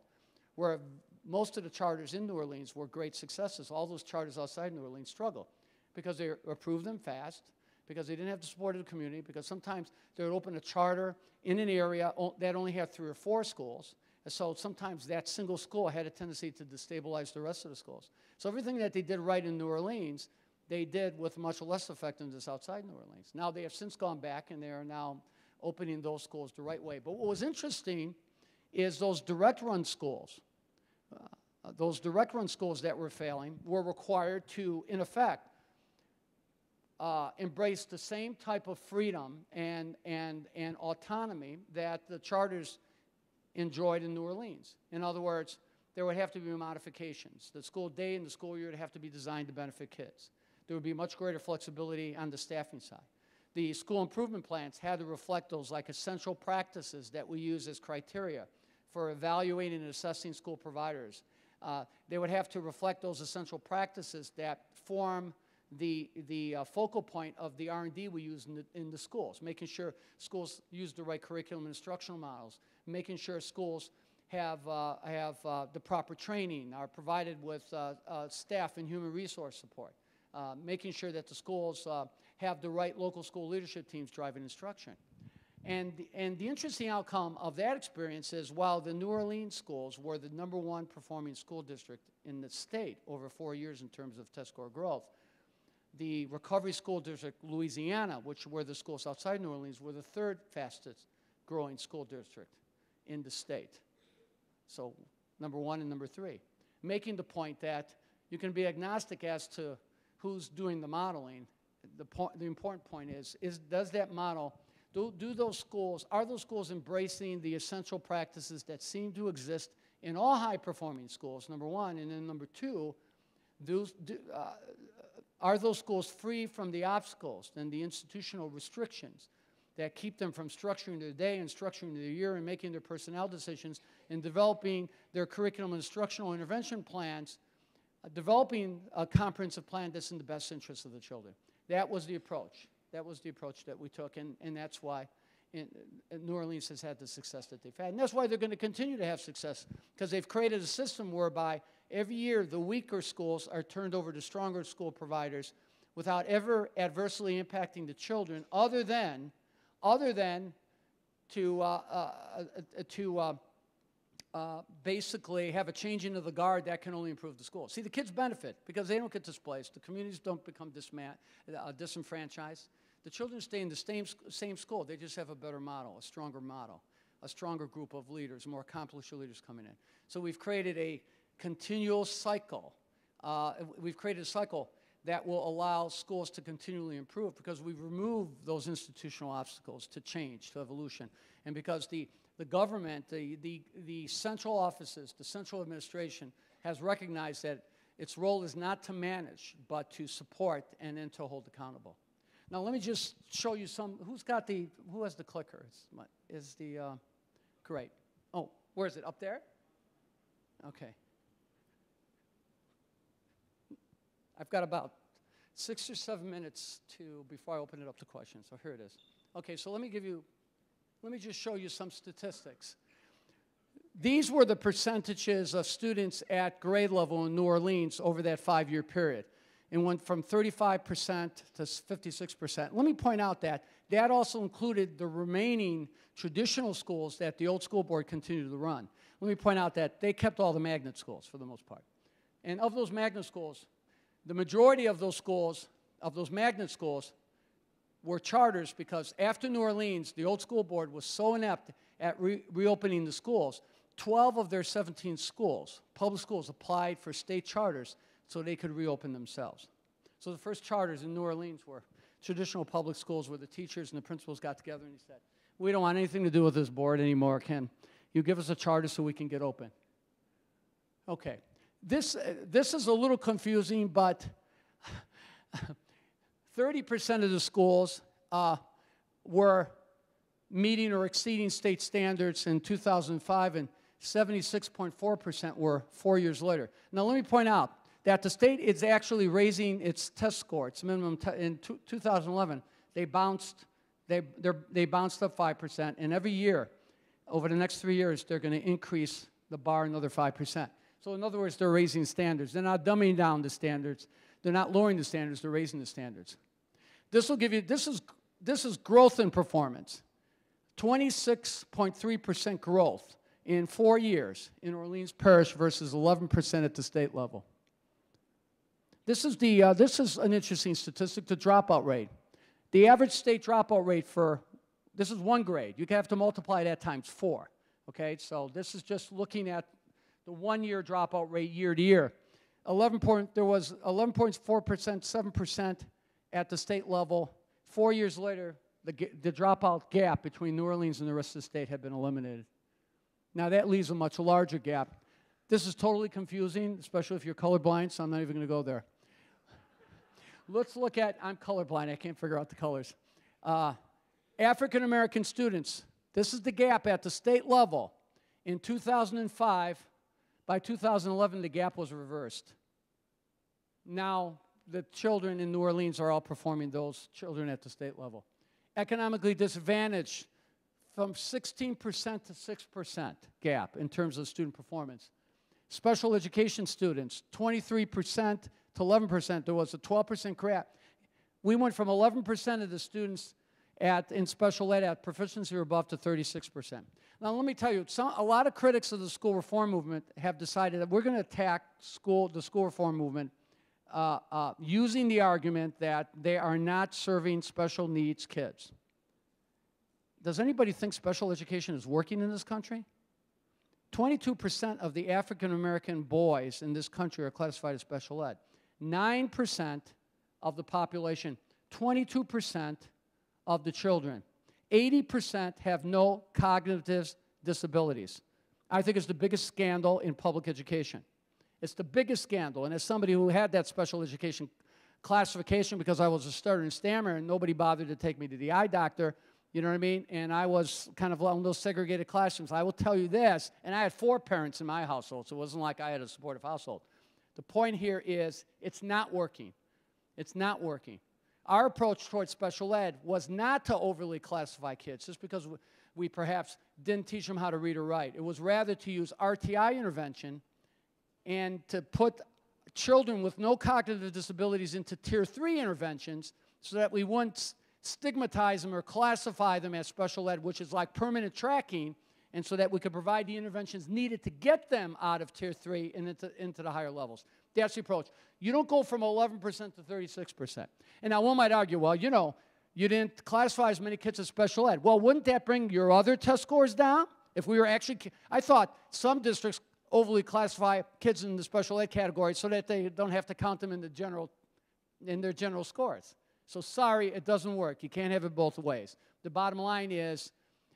Speaker 3: where most of the charters in New Orleans were great successes. All those charters outside New Orleans struggled because they approved them fast, because they didn't have the support of the community, because sometimes they would open a charter in an area that only had 3 or 4 schools. And so sometimes that single school had a tendency to destabilize the rest of the schools. So everything that they did right in New Orleans, they did with much less effectiveness outside New Orleans. Now they have since gone back and they are now opening those schools the right way. But what was interesting is those direct run schools that were failing were required to, in effect, embrace the same type of freedom and autonomy that the charters enjoyed in New Orleans. In other words, there would have to be modifications. The school day and the school year would have to be designed to benefit kids. There would be much greater flexibility on the staffing side. The school improvement plans had to reflect those like essential practices that we use as criteria for evaluating and assessing school providers. They would have to reflect those essential practices that form the focal point of the R&D we use in the schools, making sure schools use the right curriculum and instructional models, making sure schools have the proper training, are provided with staff and human resource support, making sure that the schools have the right local school leadership teams driving instruction. And the interesting outcome of that experience is while the New Orleans schools were the #1 performing school district in the state over 4 years in terms of test score growth, the Recovery School District, Louisiana, which were the schools outside New Orleans, were the 3rd fastest growing school district in the state. So #1 and #3, making the point that you can be agnostic as to who's doing the modeling. The important point is does that model, are those schools embracing the essential practices that seem to exist in all high-performing schools, #1, and then #2, are those schools free from the obstacles and the institutional restrictions that keep them from structuring their day and structuring their year and making their personnel decisions and developing their curriculum and instructional intervention plans, developing a comprehensive plan that's in the best interest of the children. That was the approach. That was the approach that we took, and that's why New Orleans has had the success that they've had. And that's why they're going to continue to have success, because they've created a system whereby every year the weaker schools are turned over to stronger school providers without ever adversely impacting the children, other than to basically have a changing of the guard that can only improve the school. See, the kids benefit because they don't get displaced. The communities don't become disenfranchised. The children stay in the same school. They just have a better model, a stronger group of leaders, more accomplished leaders coming in. So we've created a continual cycle. We've created a cycle that will allow schools to continually improve because we've removed those institutional obstacles to change, to evolution. And because the government, the central offices, the central administration has recognized that its role is not to manage, but to support and then to hold accountable. Now let me just show you some, who has the clicker? Great. Oh, where is it, up there? Okay. I've got about 6 or 7 minutes before I open it up to questions, so here it is. Okay, so let me just show you some statistics. These were the percentages of students at grade level in New Orleans over that 5-year period. It went from 35% to 56%. Let me point out that that also included the remaining traditional schools that the old school board continued to run. Let me point out that they kept all the magnet schools for the most part. And of those magnet schools, the majority of those schools, of those magnet schools, were charters because after New Orleans, the old school board was so inept at reopening the schools, 12 of their 17 schools, public schools, applied for state charters so they could reopen themselves. So the first charters in New Orleans were traditional public schools where the teachers and the principals got together and he said, we don't want anything to do with this board anymore, Ken. You give us a charter so we can get open. Okay. This is a little confusing, but 30% of the schools were meeting or exceeding state standards in 2005, and 76.4% were 4 years later. Now, let me point out that the state is actually raising its test score. Its minimum in 2011, they bounced up 5%, and every year, over the next 3 years, they're going to increase the bar another 5%. So in other words, they're raising standards. They're not dumbing down the standards. They're not lowering the standards. They're raising the standards. This will give you, this is growth in performance. 26.3% growth in 4 years in Orleans Parish versus 11% at the state level. This is an interesting statistic, the dropout rate. The average state dropout rate for, this is one grade. You have to multiply that times 4. Okay, so this is just looking at the 1 year dropout rate year to year. There was 11.4%, 7% at the state level. 4 years later, the dropout gap between New Orleans and the rest of the state had been eliminated. Now that leaves a much larger gap. This is totally confusing, especially if you're colorblind, so I'm not even going to go there. Let's look at, I'm colorblind, I can't figure out the colors. African American students, this is the gap at the state level. In 2005, by 2011, the gap was reversed. Now, the children in New Orleans are outperforming those children at the state level. Economically disadvantaged, from 16% to 6% gap in terms of student performance. Special education students, 23% to 11%. There was a 12% gap. We went from 11% of the students in special ed at proficiency or above to 36%. Now, let me tell you, a lot of critics of the school reform movement have decided that we're going to attack the school reform movement using the argument that they are not serving special needs kids. Does anybody think special education is working in this country? 22% of the African American boys in this country are classified as special ed. 9% of the population, 22% of the children. 80% have no cognitive disabilities. I think it's the biggest scandal in public education. It's the biggest scandal, and as somebody who had that special education classification because I was a stutter and stammerer and nobody bothered to take me to the eye doctor, you know what I mean? And I was kind of on those segregated classrooms. I will tell you this, and I had 4 parents in my household, so it wasn't like I had a supportive household. The point here is it's not working. It's not working. Our approach towards special ed was not to overly classify kids just because we perhaps didn't teach them how to read or write. It was rather to use RTI intervention and to put children with no cognitive disabilities into Tier 3 interventions so that we wouldn't stigmatize them or classify them as special ed, which is like permanent tracking, and so that we could provide the interventions needed to get them out of Tier 3 and into the higher levels. That's the approach. You don't go from 11% to 36%. And now one might argue, well, you know, you didn't classify as many kids as special ed. Well, wouldn't that bring your other test scores down? If we were actually, I thought some districts overly classify kids in the special ed category so that they don't have to count them in their general scores. So sorry, it doesn't work. You can't have it both ways. The bottom line is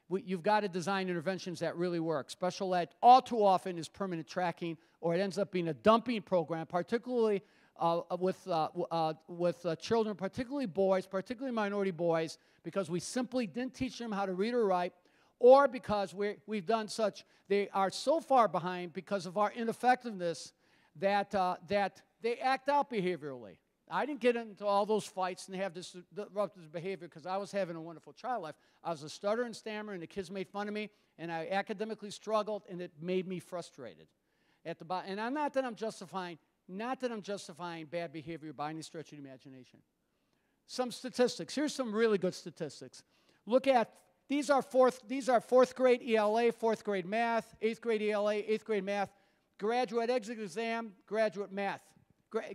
Speaker 3: you've got to design interventions that really work. Special ed all too often is permanent tracking, or it ends up being a dumping program, particularly with children, particularly boys, particularly minority boys, because we simply didn't teach them how to read or write, or because we've done such, they are so far behind because of our ineffectiveness that they act out behaviorally. I didn't get into all those fights and have this disruptive behavior because I was having a wonderful child life. I was a stutter and stammer, and the kids made fun of me, and I academically struggled, and it made me frustrated. And I'm not that I'm justifying bad behavior by any stretch of the imagination. Some statistics. Here's some really good statistics. Look at these are fourth grade ELA, 4th grade math, 8th grade ELA, 8th grade math, graduate exit exam, graduate math.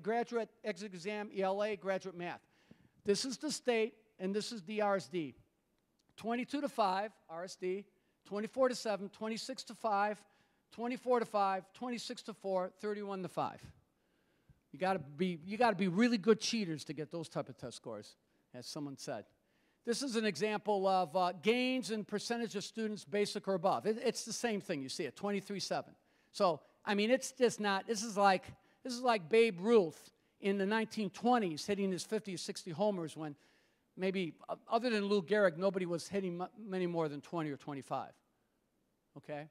Speaker 3: Graduate exit exam, ELA, graduate math. This is the state, and this is the RSD. 22 to 5, RSD, 24 to 7, 26 to 5, 24 to 5, 26 to 4, 31 to 5. You got to be really good cheaters to get those type of test scores, as someone said. This is an example of gains in percentage of students basic or above. It's the same thing. You see it, 23.7. So, I mean, it's just not, this is like Babe Ruth in the 1920s hitting his 50 or 60 homers when maybe, other than Lou Gehrig, nobody was hitting many more than 20 or 25. Okay?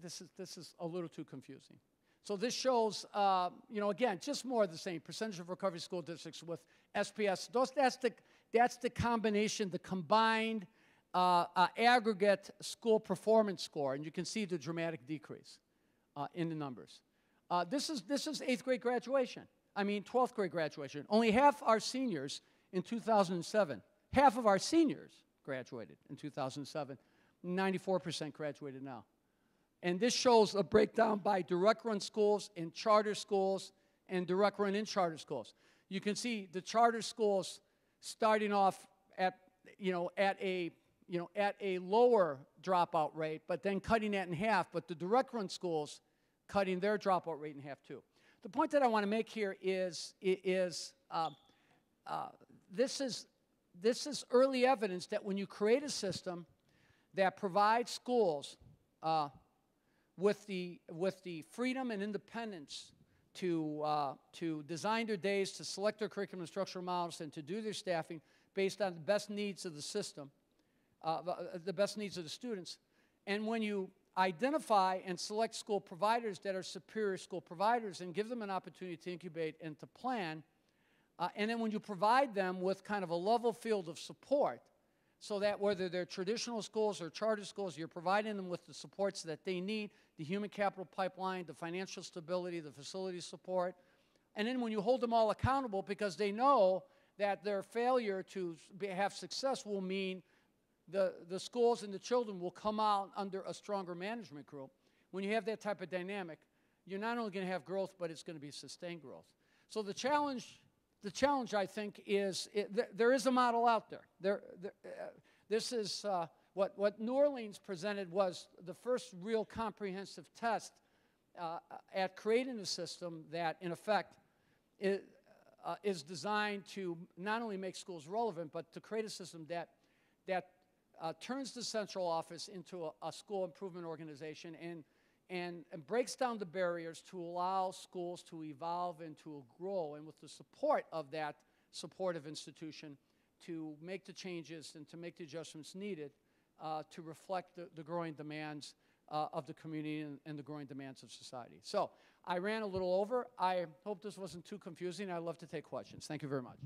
Speaker 3: This is a little too confusing. So this shows, you know, again, just more of the same. Percentage of recovery school districts with SPS. That's the combination, the combined aggregate school performance score, and you can see the dramatic decrease in the numbers. This is 8th grade graduation. I mean, 12th grade graduation. Only half our seniors in 2007. Half of our seniors graduated in 2007. 94% graduated now. And this shows a breakdown by direct run schools and charter schools and direct run in charter schools. You can see the charter schools starting off at a lower dropout rate, but then cutting that in half. But the direct run schools cutting their dropout rate in half too. The point that I want to make here is this is early evidence that when you create a system that provides schools with the freedom and independence to design their days, to select their curriculum and structural models, and to do their staffing based on the best needs of the system, the best needs of the students. And when you identify and select school providers that are superior school providers and give them an opportunity to incubate and to plan, and then when you provide them with kind of a level field of support, so that whether they're traditional schools or charter schools, you're providing them with the supports that they need, the human capital pipeline, the financial stability, the facility support. And then when you hold them all accountable because they know that their failure to have success will mean the schools and the children will come out under a stronger management group. When you have that type of dynamic, you're not only going to have growth, but it's going to be sustained growth. So the challenge, I think, is there is a model out there. This is what New Orleans presented was the first real comprehensive test at creating a system that, in effect, is designed to not only make schools relevant, but to create a system that turns the central office into a school improvement organization and breaks down the barriers to allow schools to evolve and to grow, and with the support of that supportive institution to make the changes and to make the adjustments needed to reflect the growing demands of the community and the growing demands of society. So I ran a little over. I hope this wasn't too confusing. I'd love to take questions. Thank you very much.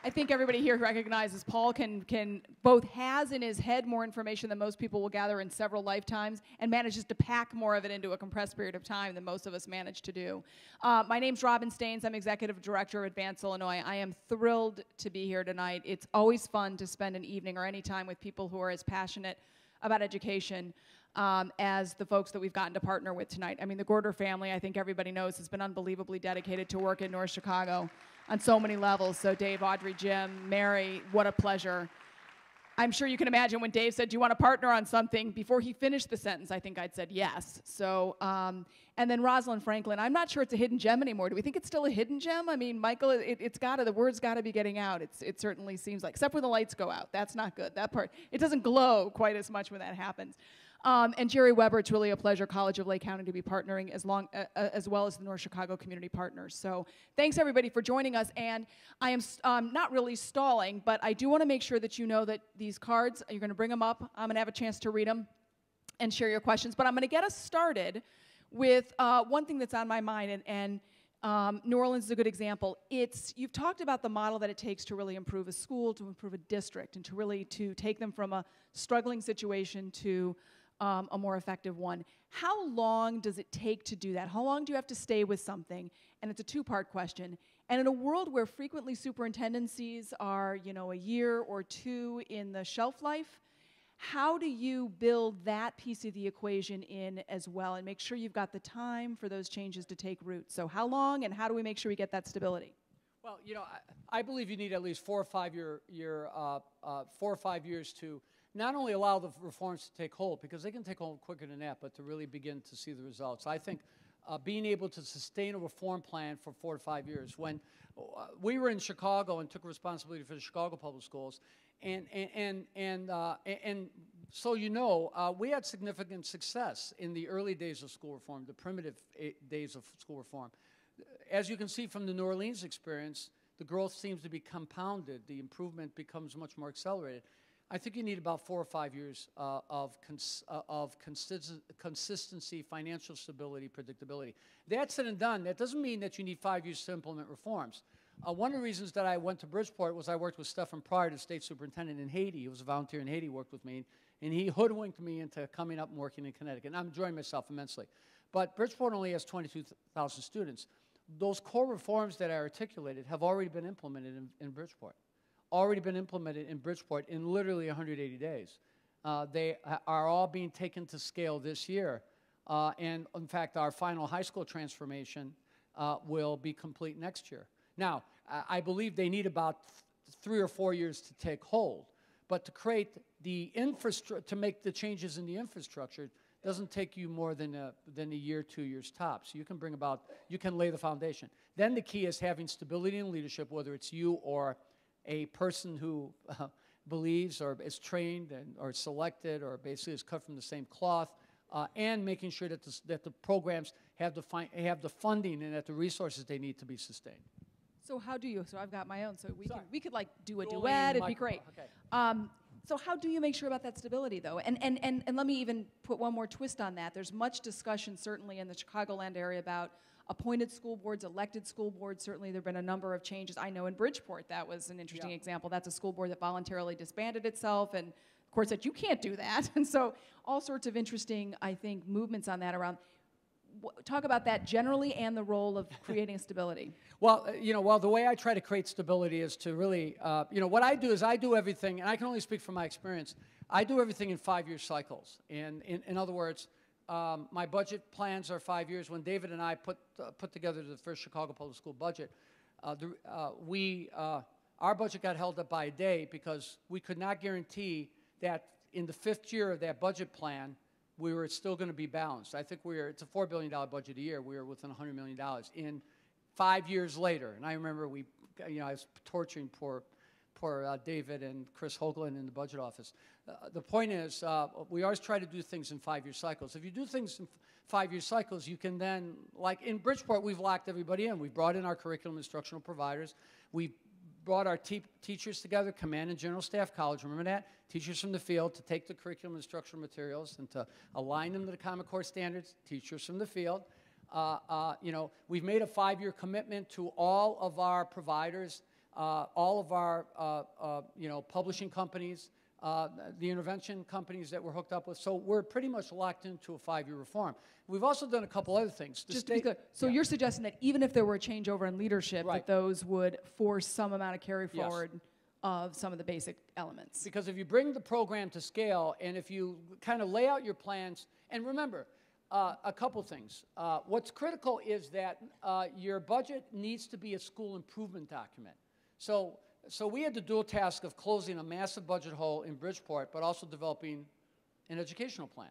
Speaker 4: I think everybody here recognizes Paul can both has in his head more information than most people will gather in several lifetimes and manages to pack more of it into a compressed period of time than most of us manage to do. My name's Robin Staines. I'm Executive Director of Advance Illinois. I am thrilled to be here tonight. It's always fun to spend an evening or any time with people who are as passionate about education as the folks that we've gotten to partner with tonight. I mean, the Gorder family, I think everybody knows, has been unbelievably dedicated to work in North Chicago on so many levels. So Dave, Audrey, Jim, Mary, what a pleasure. I'm sure you can imagine when Dave said, do you want to partner on something? Before he finished the sentence, I think I'd said yes. So, and then Rosalind Franklin, I'm not sure it's a hidden gem anymore. Do we think it's still a hidden gem? I mean, Michael, the word's got to be getting out. It certainly seems like, except when the lights go out. That's not good. That part, it doesn't glow quite as much when that happens. And Jerry Weber, it's really a pleasure, College of Lake County, to be partnering as well as the North Chicago Community Partners. So thanks, everybody, for joining us. And I am not really stalling, but I do want to make sure that you know that these cards, you're going to bring them up. I'm going to have a chance to read them and share your questions. But I'm going to get us started with one thing that's on my mind, and New Orleans is a good example. You've talked about the model that it takes to really improve a school, to improve a district, and to take them from a struggling situation to a more effective one. How long does it take to do that? How long do you have to stay with something? And it's a two-part question. And in a world where frequently superintendencies are, a year or two in the shelf life, how do you build that piece of the equation in as well and make sure you've got the time for those changes to take root? So how long, and how do we make sure we get that stability?
Speaker 3: Well, I believe you need at least 4 or 5 years to not only allow the reforms to take hold, because they can take hold quicker than that, but to really begin to see the results. I think being able to sustain a reform plan for 4 to 5 years. When we were in Chicago and took responsibility for the Chicago Public Schools, and so you know, we had significant success in the early days of school reform, the primitive days of school reform. As you can see from the New Orleans experience, the growth seems to be compounded. The improvement becomes much more accelerated. I think you need about 4 or 5 years of consistency, financial stability, predictability. That said and done, that doesn't mean that you need 5 years to implement reforms. One of the reasons that I went to Bridgeport was I worked with Stephen Pryor, the state superintendent in Haiti. He was a volunteer in Haiti, worked with me, and he hoodwinked me into coming up and working in Connecticut. And I'm enjoying myself immensely. But Bridgeport only has 22,000 students. Those core reforms that I articulated have already been implemented in Bridgeport. Already been implemented in Bridgeport in literally 180 days. They are all being taken to scale this year. And in fact, our final high school transformation will be complete next year. Now, I believe they need about 3 or 4 years to take hold. But to create the infrastructure, to make the changes in the infrastructure, doesn't take you more than a year, 2 years tops. You can bring about, you can lay the foundation. Then the key is having stability in leadership, whether it's you or a person who believes or is trained or selected or basically is cut from the same cloth, and making sure that the programs have the funding and that the resources they need to be sustained.
Speaker 4: So how do you? So I've got my own. So we could like do a
Speaker 3: Dueling
Speaker 4: duet. It'd be great.
Speaker 3: Okay.
Speaker 4: So how do you make sure about that stability, though? And let me even put one more twist on that. There's much discussion, certainly in the Chicagoland area, about appointed school boards, elected school boards. Certainly there have been a number of changes. I know in Bridgeport that was an interesting example. That's a school board that voluntarily disbanded itself, and the court said, you can't do that. And so all sorts of interesting, I think, movements on that around. Talk about that generally and the role of creating stability.
Speaker 3: Well, the way I try to create stability is to really, what I do is I do everything, and I can only speak from my experience, I do everything in 5-year cycles. And in other words, my budget plans are 5 years. When David and I put together the first Chicago Public School budget, our budget got held up by a day because we could not guarantee that in the 5th year of that budget plan, we were still going to be balanced. I think it's a $4 billion budget a year. We were within $100 million in 5 years later. And I remember I was torturing poor David and Chris Hoagland in the budget office. The point is, we always try to do things in 5-year cycles. If you do things in 5-year cycles, you can then, like in Bridgeport, we've locked everybody in. We've brought in our curriculum instructional providers. We've brought our teachers together, Command and General Staff College, remember that? Teachers from the field to take the curriculum instructional materials and to align them to the Common Core standards, teachers from the field. We've made a 5-year commitment to all of our providers, all of our, publishing companies, the intervention companies that we're hooked up with. So we're pretty much locked into a 5-year reform. We've also done a couple other things.
Speaker 4: Just to be clear, so you're suggesting that even if there were a changeover in leadership, that those would force some amount of carry forward of some of the basic elements.
Speaker 3: Because if you bring the program to scale and if you kind of lay out your plans, and remember, a couple things. What's critical is that your budget needs to be a school improvement document. So we had the dual task of closing a massive budget hole in Bridgeport, but also developing an educational plan.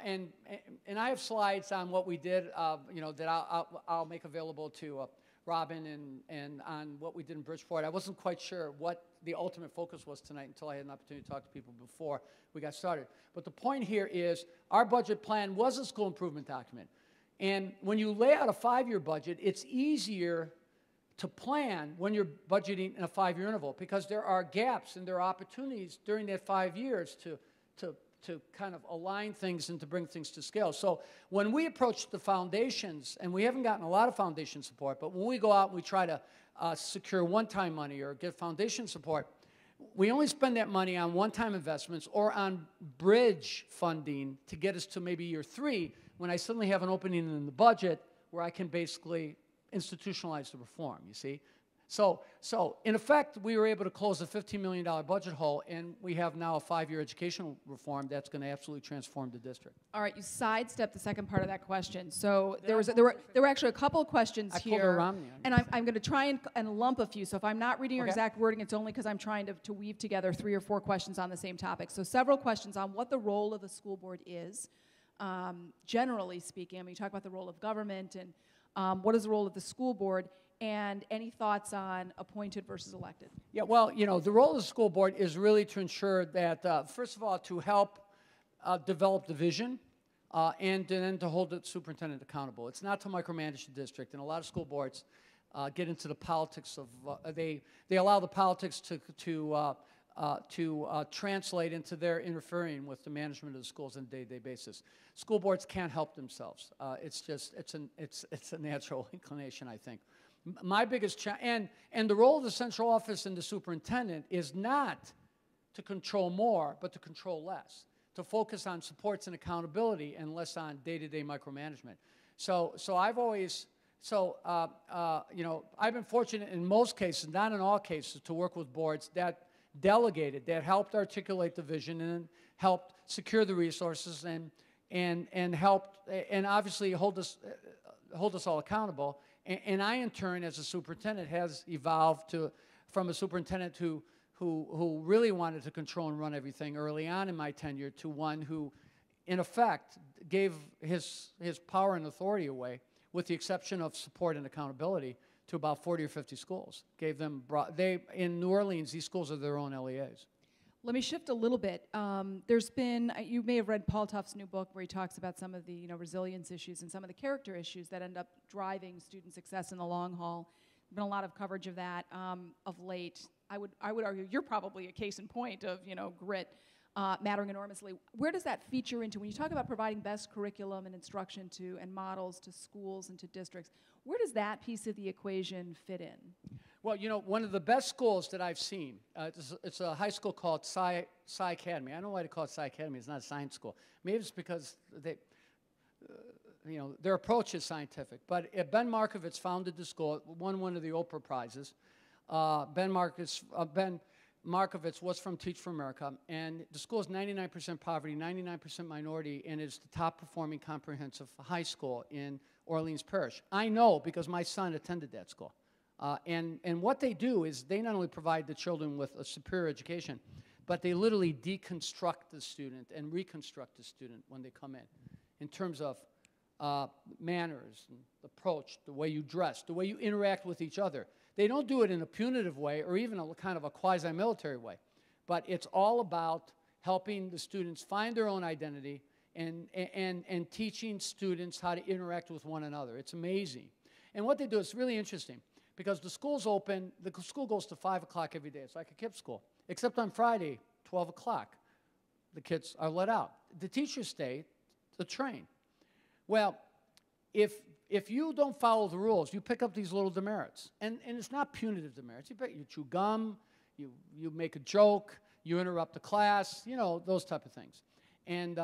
Speaker 3: And I have slides on what we did, that I'll make available to Robin and on what we did in Bridgeport. I wasn't quite sure what the ultimate focus was tonight until I had an opportunity to talk to people before we got started. But the point here is our budget plan was a school improvement document. And when you lay out a 5-year budget, it's easier to plan when you're budgeting in a 5-year interval because there are gaps and there are opportunities during that 5 years to kind of align things and to bring things to scale. So when we approach the foundations, and we haven't gotten a lot of foundation support, but when we go out and we try to secure one-time money or get foundation support, we only spend that money on one-time investments or on bridge funding to get us to maybe year 3 when I suddenly have an opening in the budget where I can basically institutionalize the reform, you see? So in effect, we were able to close a $15 million budget hole, and we have now a 5-year educational reform that's going to absolutely transform the district.
Speaker 4: All right, you sidestepped the second part of that question. So there were actually a couple of questions
Speaker 3: I
Speaker 4: here,
Speaker 3: pulled it around me.
Speaker 4: and I'm going to try and lump a few. So if I'm not reading your exact wording, it's only because I'm trying to weave together 3 or 4 questions on the same topic. So several questions on what the role of the school board is, generally speaking. I mean, you talk about the role of government and what is the role of the school board, and any thoughts on appointed versus elected?
Speaker 3: Yeah, well, you know, the role of the school board is really to ensure that, first of all, to help develop the vision and then to hold the superintendent accountable. It's not to micromanage the district, and a lot of school boards get into the politics of, they allow the politics to translate into their interfering with the management of the schools on a day-to-day basis. School boards can't help themselves. It's a natural inclination, I think. My biggest challenge, and the role of the central office and the superintendent is not to control more, but to control less, to focus on supports and accountability and less on day-to-day micromanagement. So I've always, you know, I've been fortunate in most cases, not in all cases, to work with boards that delegated, that helped articulate the vision and helped secure the resources and helped, and obviously hold us all accountable. And I, in turn, as a superintendent, has evolved from a superintendent who really wanted to control and run everything early on in my tenure to one who, in effect, gave his power and authority away, with the exception of support and accountability, to about 40 or 50 schools. In New Orleans, these schools are their own LEAs.
Speaker 4: Let me shift a little bit. There's been, you may have read Paul Tuff's new book where he talks about some of the resilience issues and some of the character issues that end up driving student success in the long haul. There's been a lot of coverage of that of late. I would argue you're probably a case in point of grit mattering enormously. Where does that feature into, when you talk about providing best curriculum and instruction and models to schools and to districts, where does that piece of the equation fit in?
Speaker 3: Well, one of the best schools that I've seen, it's a high school called Sci Academy. I don't know why they call it Sci Academy. It's not a science school. Maybe it's because their approach is scientific. But Ben Markovitz founded the school, won one of the Oprah Prizes. Ben Markovitz was from Teach for America, and the school is 99% poverty, 99% minority, and it's the top-performing comprehensive high school in Orleans Parish. I know because my son attended that school. And what they do is they not only provide the children with a superior education, but they literally deconstruct the student and reconstruct the student when they come in terms of manners and approach, the way you dress, the way you interact with each other. They don't do it in a punitive way or even a kind of a quasi-military way, but it's all about helping the students find their own identity and teaching students how to interact with one another. It's amazing. And what they do is really interesting. Because the school's open, the school goes to 5 o'clock every day. It's like a KIPP school. Except on Friday, 12 o'clock, the kids are let out. The teachers stay to train. Well, if you don't follow the rules, you pick up these little demerits. And it's not punitive demerits. You chew gum, you make a joke, you interrupt the class, those type of things. And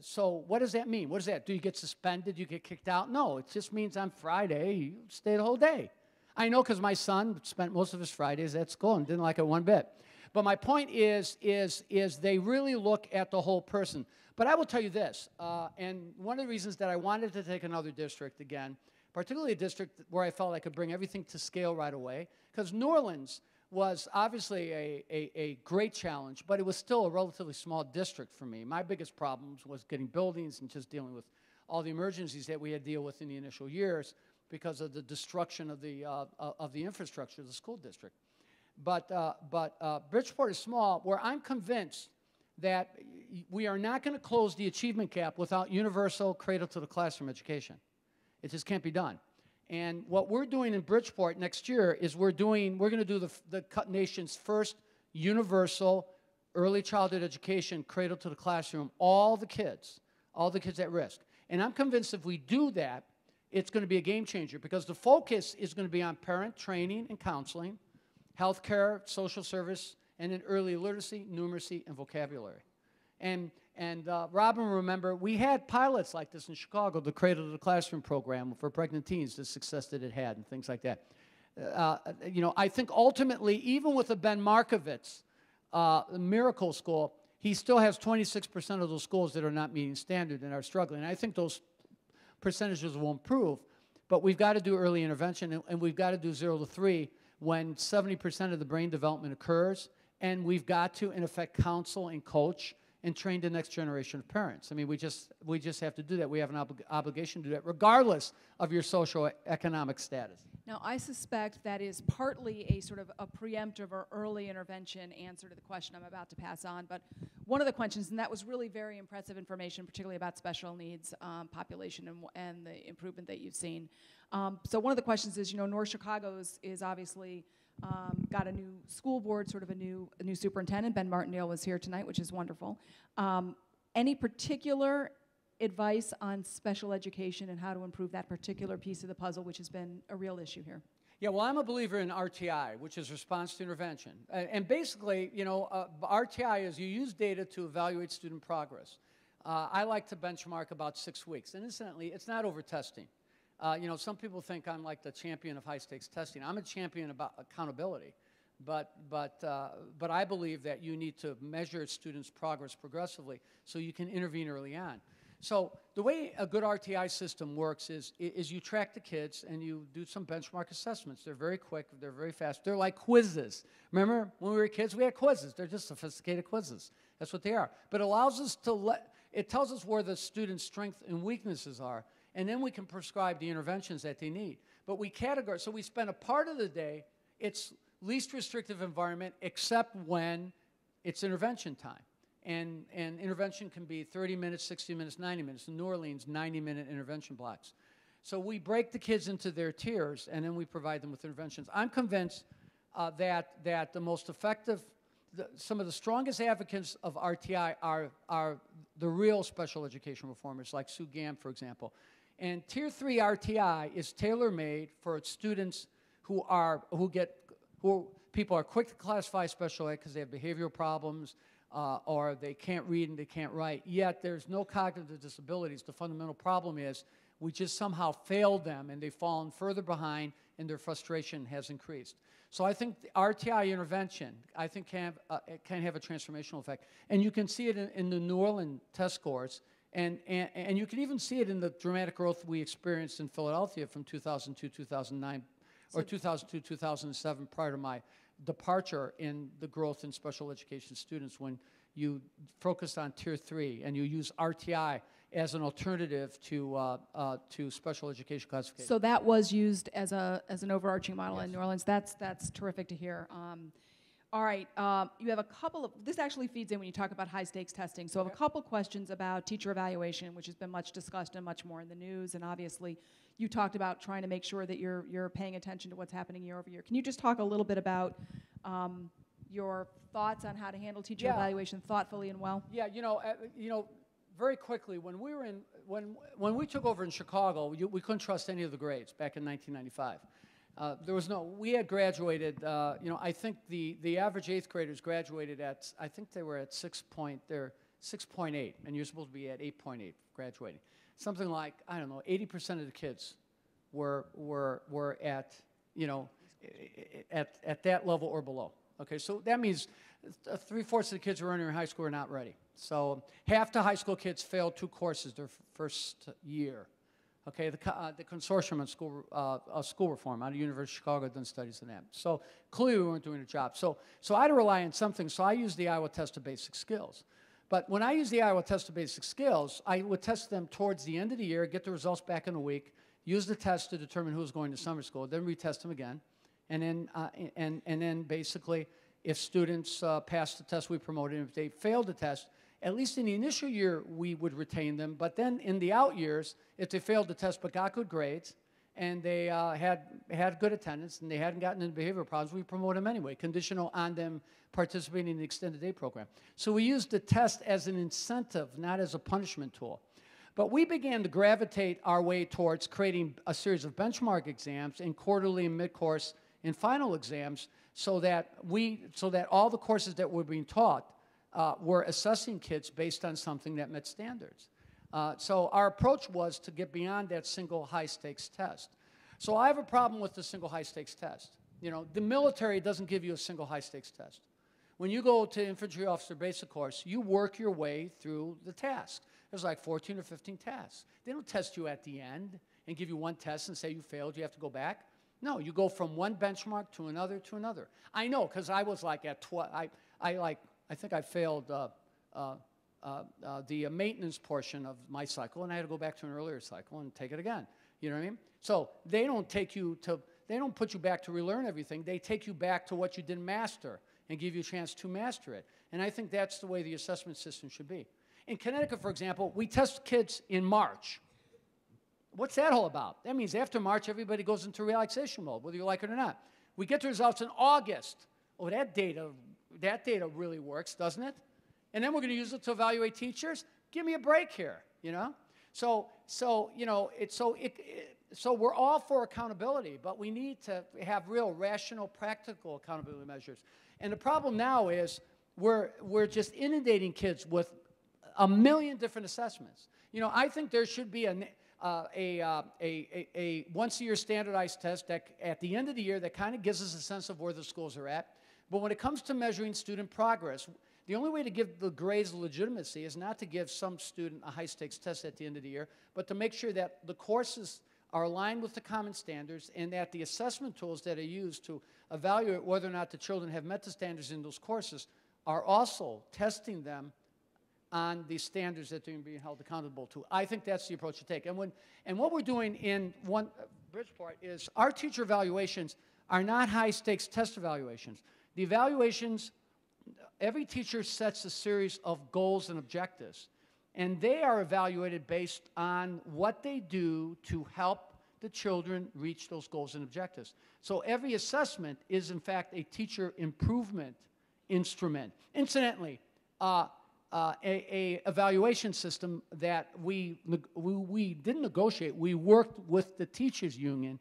Speaker 3: so what does that mean? What does that? Do you get suspended? You get kicked out? No, it just means on Friday, you stay the whole day. I know because my son spent most of his Fridays at school and didn't like it one bit. But my point is they really look at the whole person. But I will tell you this, and one of the reasons that I wanted to take another district again, particularly a district where I felt I could bring everything to scale right away, because New Orleans was obviously a great challenge, but it was still a relatively small district for me. My biggest problems was getting buildings and just dealing with all the emergencies that we had to deal with in the initial years, because of the destruction of the infrastructure of the school district. But Bridgeport is small, where I'm convinced that we are not going to close the achievement gap without universal cradle-to-the-classroom education. It just can't be done. And what we're doing in Bridgeport next year is we're going to do the nation's first universal early childhood education, cradle-to-the-classroom, all the kids at risk. And I'm convinced if we do that, it's going to be a game changer, because the focus is going to be on parent training and counseling, healthcare, social service, and then early literacy, numeracy, and vocabulary. And Robin, remember, we had pilots like this in Chicago, the Cradle to the Classroom program for pregnant teens, the success that it had, and things like that. You know, I think ultimately, even with the Ben Markovitz miracle school, he still has 26% of those schools that are not meeting standard and are struggling. And I think those percentages will improve, but we've got to do early intervention, and we've got to do 0 to 3 when 70% of the brain development occurs, and we've got to, in effect, counsel and coach and train the next generation of parents. I mean, we just have to do that. We have an obligation to do that, regardless of your socioeconomic status.
Speaker 4: Now, I suspect that is partly a sort of a preemptive or early intervention answer to the question I'm about to pass on, but one of the questions, and that was really very impressive information, particularly about special needs population and the improvement that you've seen. So one of the questions is, you know, North Chicago is obviously got a new school board, sort of a new superintendent. Ben Martindale was here tonight, which is wonderful. Any particular advice on special education and how to improve that particular piece of the puzzle, which has been a real issue here?
Speaker 3: Yeah, well, I'm a believer in RTI, which is response to intervention. And basically, you know, RTI is you use data to evaluate student progress. I like to benchmark about 6 weeks. And incidentally, it's not over testing. You know, some people think I'm like the champion of high-stakes testing. I'm a champion about accountability. But I believe that you need to measure students' progress progressively so you can intervene early on. So the way a good RTI system works is you track the kids and you do some benchmark assessments. They're very quick, they're very fast. They're like quizzes. Remember when we were kids, we had quizzes. They're just sophisticated quizzes. That's what they are. But it allows us to it tells us where the students' strengths and weaknesses are, and then we can prescribe the interventions that they need. But we categorize, so we spend a part of the day, it's least restrictive environment except when it's intervention time. And intervention can be 30 minutes, 60 minutes, 90 minutes. In New Orleans, 90-minute intervention blocks. So we break the kids into their tiers, and then we provide them with interventions. I'm convinced that the most effective, some of the strongest advocates of RTI are the real special education reformers, like Sue Gamm, for example. And Tier 3 RTI is tailor-made for students who people are quick to classify special ed because they have behavioral problems, or they can't read and they can't write, yet there's no cognitive disabilities. The fundamental problem is we just somehow failed them and they've fallen further behind and their frustration has increased. So I think the RTI intervention, I think can have a transformational effect. And you can see it in the New Orleans test scores, and you can even see it in the dramatic growth we experienced in Philadelphia from 2002, 2009, or 2002, 2007, prior to my departure in the growth in special education students, when you focused on Tier 3 and you use RTI as an alternative to special education classification.
Speaker 4: So that was used as an overarching model, yes, in New Orleans. That's terrific to hear. All right, you have a couple of, this actually feeds in when you talk about high stakes testing. So I have a couple questions about teacher evaluation, which has been much discussed and much more in the news, and obviously you talked about trying to make sure that you're paying attention to what's happening year over year. Can you just talk a little bit about your thoughts on how to handle teacher evaluation thoughtfully and well? Yeah,
Speaker 3: you know, very quickly, when we took over in Chicago, we couldn't trust any of the grades back in 1995. We had graduated, you know, I think the average 8th graders graduated at, I think they were at 6.8, and you're supposed to be at 8.8 graduating. Something like, I don't know, 80% of the kids were at, you know, at that level or below. Okay, so that means 3/4 of the kids who are entering high school are not ready. So half the high school kids failed 2 courses their first year. Okay, the consortium on school reform out of University of Chicago had done studies on that. So clearly we weren't doing a job. So I had to rely on something, so I used the Iowa Test of Basic Skills. But when I used the Iowa Test of Basic Skills, I would test them towards the end of the year, get the results back in a week, use the test to determine who was going to summer school, then retest them again. And then basically, if students passed the test, we promoted them. If they failed the test, at least in the initial year, we would retain them. But then in the out years, if they failed the test but got good grades, and they had good attendance, and they hadn't gotten into behavioral problems, we promote them anyway, conditional on them participating in the extended day program. So we used the test as an incentive, not as a punishment tool. But we began to gravitate our way towards creating a series of benchmark exams and quarterly and mid-course and final exams, so that all the courses that were being taught were assessing kids based on something that met standards. So our approach was to get beyond that single high-stakes test. So I have a problem with the single high-stakes test. You know, the military doesn't give you a single high-stakes test. When you go to infantry officer basic course, you work your way through the task. There's like 14 or 15 tasks. They don't test you at the end and give you one test and say you failed, you have to go back. No, you go from one benchmark to another to another. I know, because I was like at 12, I think I failed the maintenance portion of my cycle, and I had to go back to an earlier cycle and take it again. You know what I mean? So they don't put you back to relearn everything. They take you back to what you didn't master and give you a chance to master it. And I think that's the way the assessment system should be. In Connecticut, for example, we test kids in March. What's that all about? That means after March, everybody goes into relaxation mode, whether you like it or not. We get the results in August. Oh, that data really works, doesn't it? And then we're going to use it to evaluate teachers? Give me a break here, you know? So we're all for accountability, but we need to have real rational, practical accountability measures. And the problem now is we're just inundating kids with a million different assessments. You know, I think there should be a once-a-year standardized test that at the end of the year that kind of gives us a sense of where the schools are at. But when it comes to measuring student progress, the only way to give the grades legitimacy is not to give some student a high-stakes test at the end of the year, but to make sure that the courses are aligned with the common standards and that the assessment tools that are used to evaluate whether or not the children have met the standards in those courses are also testing them on the standards that they're being held accountable to. I think that's the approach to take. And what we're doing in Bridgeport is our teacher evaluations are not high-stakes test evaluations. The evaluations, every teacher sets a series of goals and objectives, and they are evaluated based on what they do to help the children reach those goals and objectives. So every assessment is, in fact, a teacher improvement instrument. Incidentally, a evaluation system that we didn't negotiate. We worked with the teachers union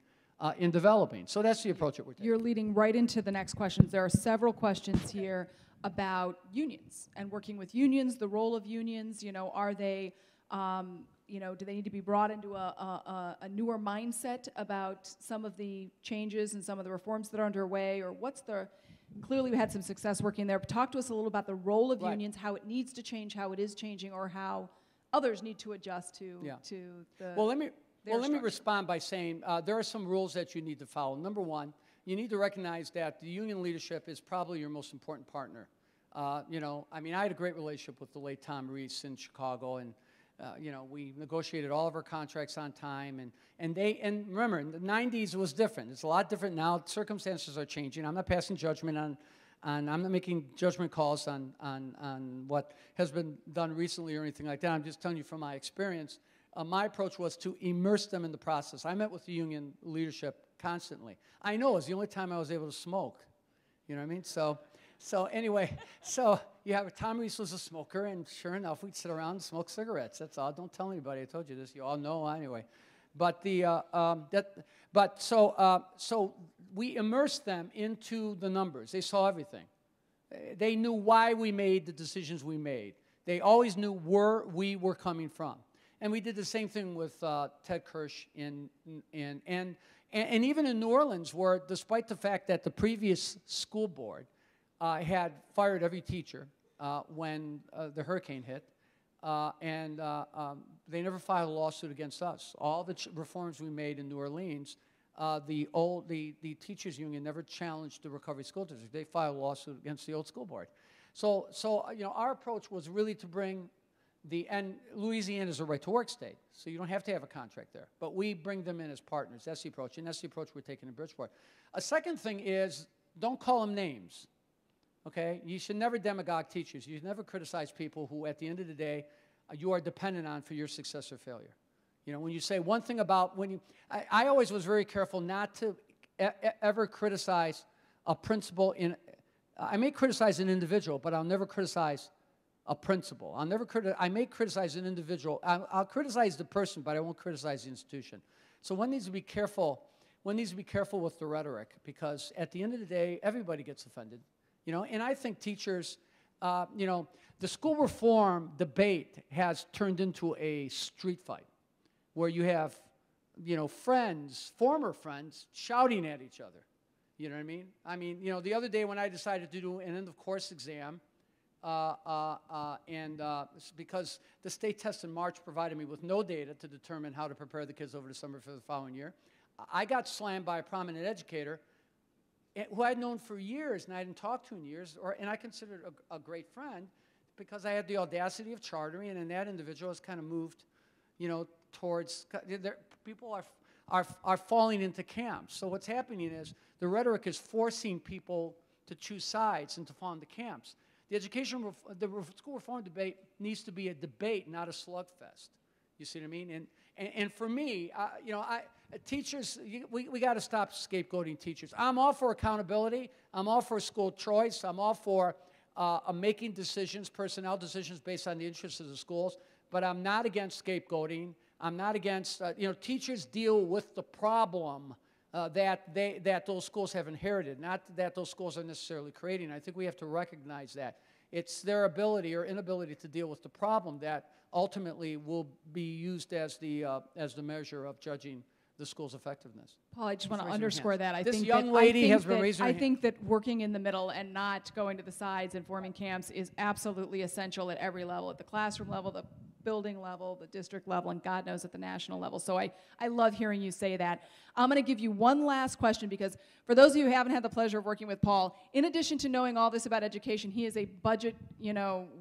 Speaker 3: in developing. So that's the approach that we're taking.
Speaker 4: You're leading right into the next questions. There are several questions here about unions and working with unions, the role of unions. You know, are they, you know, do they need to be brought into a newer mindset about some of the changes and some of the reforms that are underway, or what's the? Clearly, we had some success working there. But talk to us a little about the role of unions, how it needs to change, how it is changing, or how others need to adjust to the.
Speaker 3: Well, let me respond by saying there are some rules that you need to follow. Number one, you need to recognize that the union leadership is probably your most important partner. You know, I mean, I had a great relationship with the late Tom Reese in Chicago, and you know, we negotiated all of our contracts on time, and remember, in the 90s it was different. It's a lot different now. Circumstances are changing. I'm not passing judgment on I'm not making judgment calls on what has been done recently or anything like that. I'm just telling you from my experience. My approach was to immerse them in the process. I met with the union leadership constantly. I know it was the only time I was able to smoke. You know what I mean? So anyway, so you have Tom Reese was a smoker, and sure enough, we'd sit around and smoke cigarettes. That's all. Don't tell anybody I told you this. You all know anyway. But so we immersed them into the numbers. They saw everything. They knew why we made the decisions we made. They always knew where we were coming from. And we did the same thing with Ted Kirsch and even in New Orleans, where despite the fact that the previous school board had fired every teacher when the hurricane hit, and they never filed a lawsuit against us. All the reforms we made in New Orleans, the teachers union never challenged the recovery school district. They filed a lawsuit against the old school board. So you know, our approach was really to bring and Louisiana is a right-to-work state, so you don't have to have a contract there. But we bring them in as partners. That's the approach, and that's the approach we're taking in Bridgeport. A second thing is, don't call them names, okay? You should never demagogue teachers. You should never criticize people who, at the end of the day, you are dependent on for your success or failure. You know, when you say one thing about, I always was very careful not to ever criticize a principal I may criticize an individual, but I'll never criticize a principal. I may criticize an individual. I'll criticize the person, but I won't criticize the institution. So one needs to be careful. One needs to be careful with the rhetoric, because at the end of the day, everybody gets offended. You know, and I think teachers, you know, the school reform debate has turned into a street fight, where you have friends, former friends, shouting at each other. You know what I mean? I mean, the other day when I decided to do an end-of-course exam, it's because the state test in March provided me with no data to determine how to prepare the kids over the summer for the following year, I got slammed by a prominent educator who I'd known for years and I hadn't talked to in years, and I considered a great friend because I had the audacity of chartering, and that individual has kind of moved, towards, people are falling into camps. So what's happening is the rhetoric is forcing people to choose sides and to fall into camps. The school reform debate needs to be a debate, not a slugfest. You see what I mean? And for me, teachers, we got to stop scapegoating teachers. I'm all for accountability. I'm all for school choice. I'm all for making decisions, personnel decisions based on the interests of the schools. But I'm not against scapegoating. I'm not against, teachers deal with the problem that those schools have inherited, not that those schools are necessarily creating. I think we have to recognize that. It's their ability or inability to deal with the problem that ultimately will be used as the measure of judging the school's effectiveness.
Speaker 4: Paul, I just want to underscore that.
Speaker 3: This young lady has been raising her hand.
Speaker 4: I think that working in the middle and not going to the sides and forming camps is absolutely essential at every level, at the classroom level, the building level, the district level, and God knows at the national level. So I love hearing you say that. I'm going to give you one last question because for those of you who haven't had the pleasure of working with Paul, in addition to knowing all this about education, he is a budget,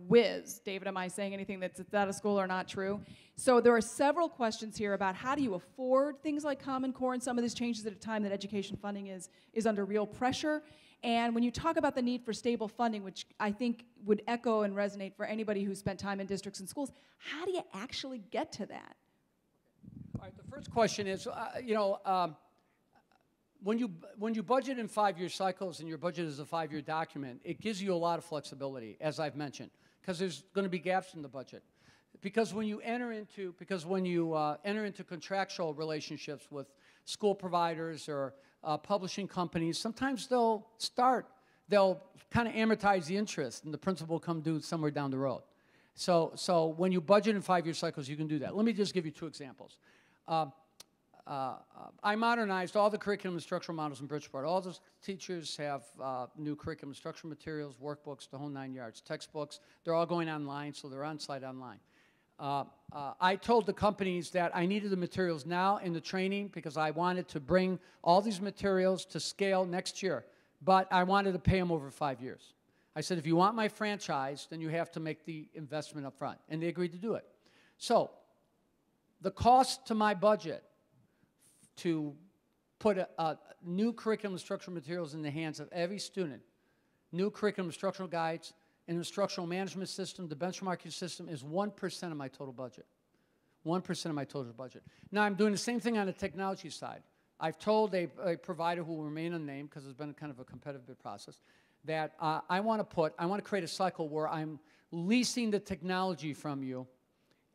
Speaker 4: whiz. David, am I saying anything that's out of school or not true? So there are several questions here about how do you afford things like Common Core and some of these changes at a time that education funding is under real pressure. And when you talk about the need for stable funding, which I think would echo and resonate for anybody who's spent time in districts and schools, how do you actually get to that?
Speaker 3: All right, the first question is, when you budget in 5-year cycles and your budget is a 5-year document, it gives you a lot of flexibility, as I've mentioned, because there's going to be gaps in the budget. Because when you enter into contractual relationships with school providers or publishing companies, sometimes they'll kind of amortize the interest and the principal will come due somewhere down the road. So when you budget in 5-year cycles, you can do that. Let me just give you 2 examples. I modernized all the curriculum and structural models in Bridgeport. All those teachers have new curriculum and structural materials, workbooks, the whole 9 yards, textbooks. They're all going online, so they're on-site online. I told the companies that I needed the materials now in the training because I wanted to bring all these materials to scale next year, but I wanted to pay them over 5 years. I said, if you want my franchise, then you have to make the investment up front, and they agreed to do it. So the cost to my budget to put a new curriculum and structural materials in the hands of every student, new curriculum instructional guides, an instructional management system, the benchmarking system is 1% of my total budget. 1% of my total budget. Now, I'm doing the same thing on the technology side. I've told a provider who will remain unnamed, because it's been kind of a competitive bid process, that I want to create a cycle where I'm leasing the technology from you,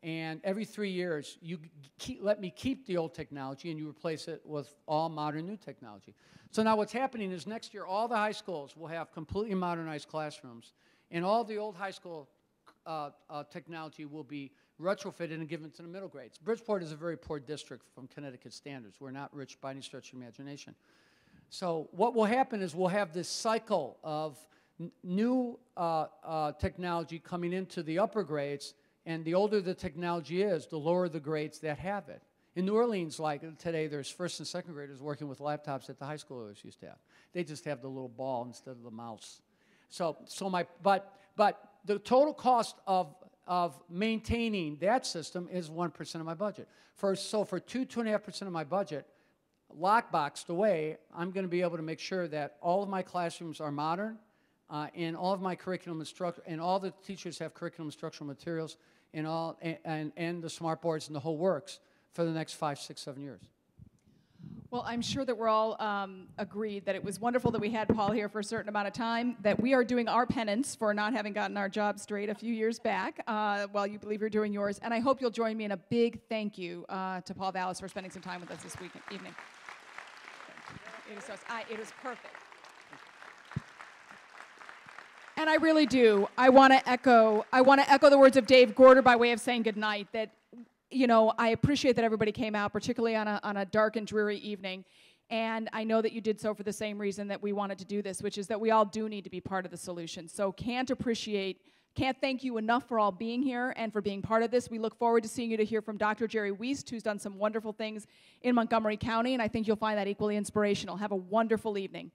Speaker 3: and every 3 years, you let me keep the old technology and you replace it with all modern new technology. So now what's happening is next year, all the high schools will have completely modernized classrooms, and all the old high school technology will be retrofitted and given to the middle grades. Bridgeport is a very poor district from Connecticut standards. We're not rich by any stretch of the imagination. So what will happen is we'll have this cycle of new technology coming into the upper grades, and the older the technology is, the lower the grades that have it. In New Orleans, like today, there's 1st and 2nd graders working with laptops that the high schoolers used to have. They just have the little ball instead of the mouse. But the total cost of maintaining that system is 1% of my budget. So for 2.5% of my budget, lockboxed away, I'm going to be able to make sure that all of my classrooms are modern, and all of my curriculum instruction, and all the teachers have curriculum instructional materials, and the smart boards and the whole works for the next 5, 6, 7 years.
Speaker 4: Well, I'm sure that we're all agreed that it was wonderful that we had Paul here for a certain amount of time, that we are doing our penance for not having gotten our job straight a few years back while you believe you're doing yours. And I hope you'll join me in a big thank you to Paul Vallas for spending some time with us this evening. It was perfect. And I really do. I want to echo the words of Dave Gorder by way of saying goodnight, that you know, I appreciate that everybody came out, particularly on a dark and dreary evening. And I know that you did so for the same reason that we wanted to do this, which is that we all do need to be part of the solution. So can't thank you enough for all being here and for being part of this. We look forward to seeing you to hear from Dr. Jerry Wiest, who's done some wonderful things in Montgomery County, and I think you'll find that equally inspirational. Have a wonderful evening.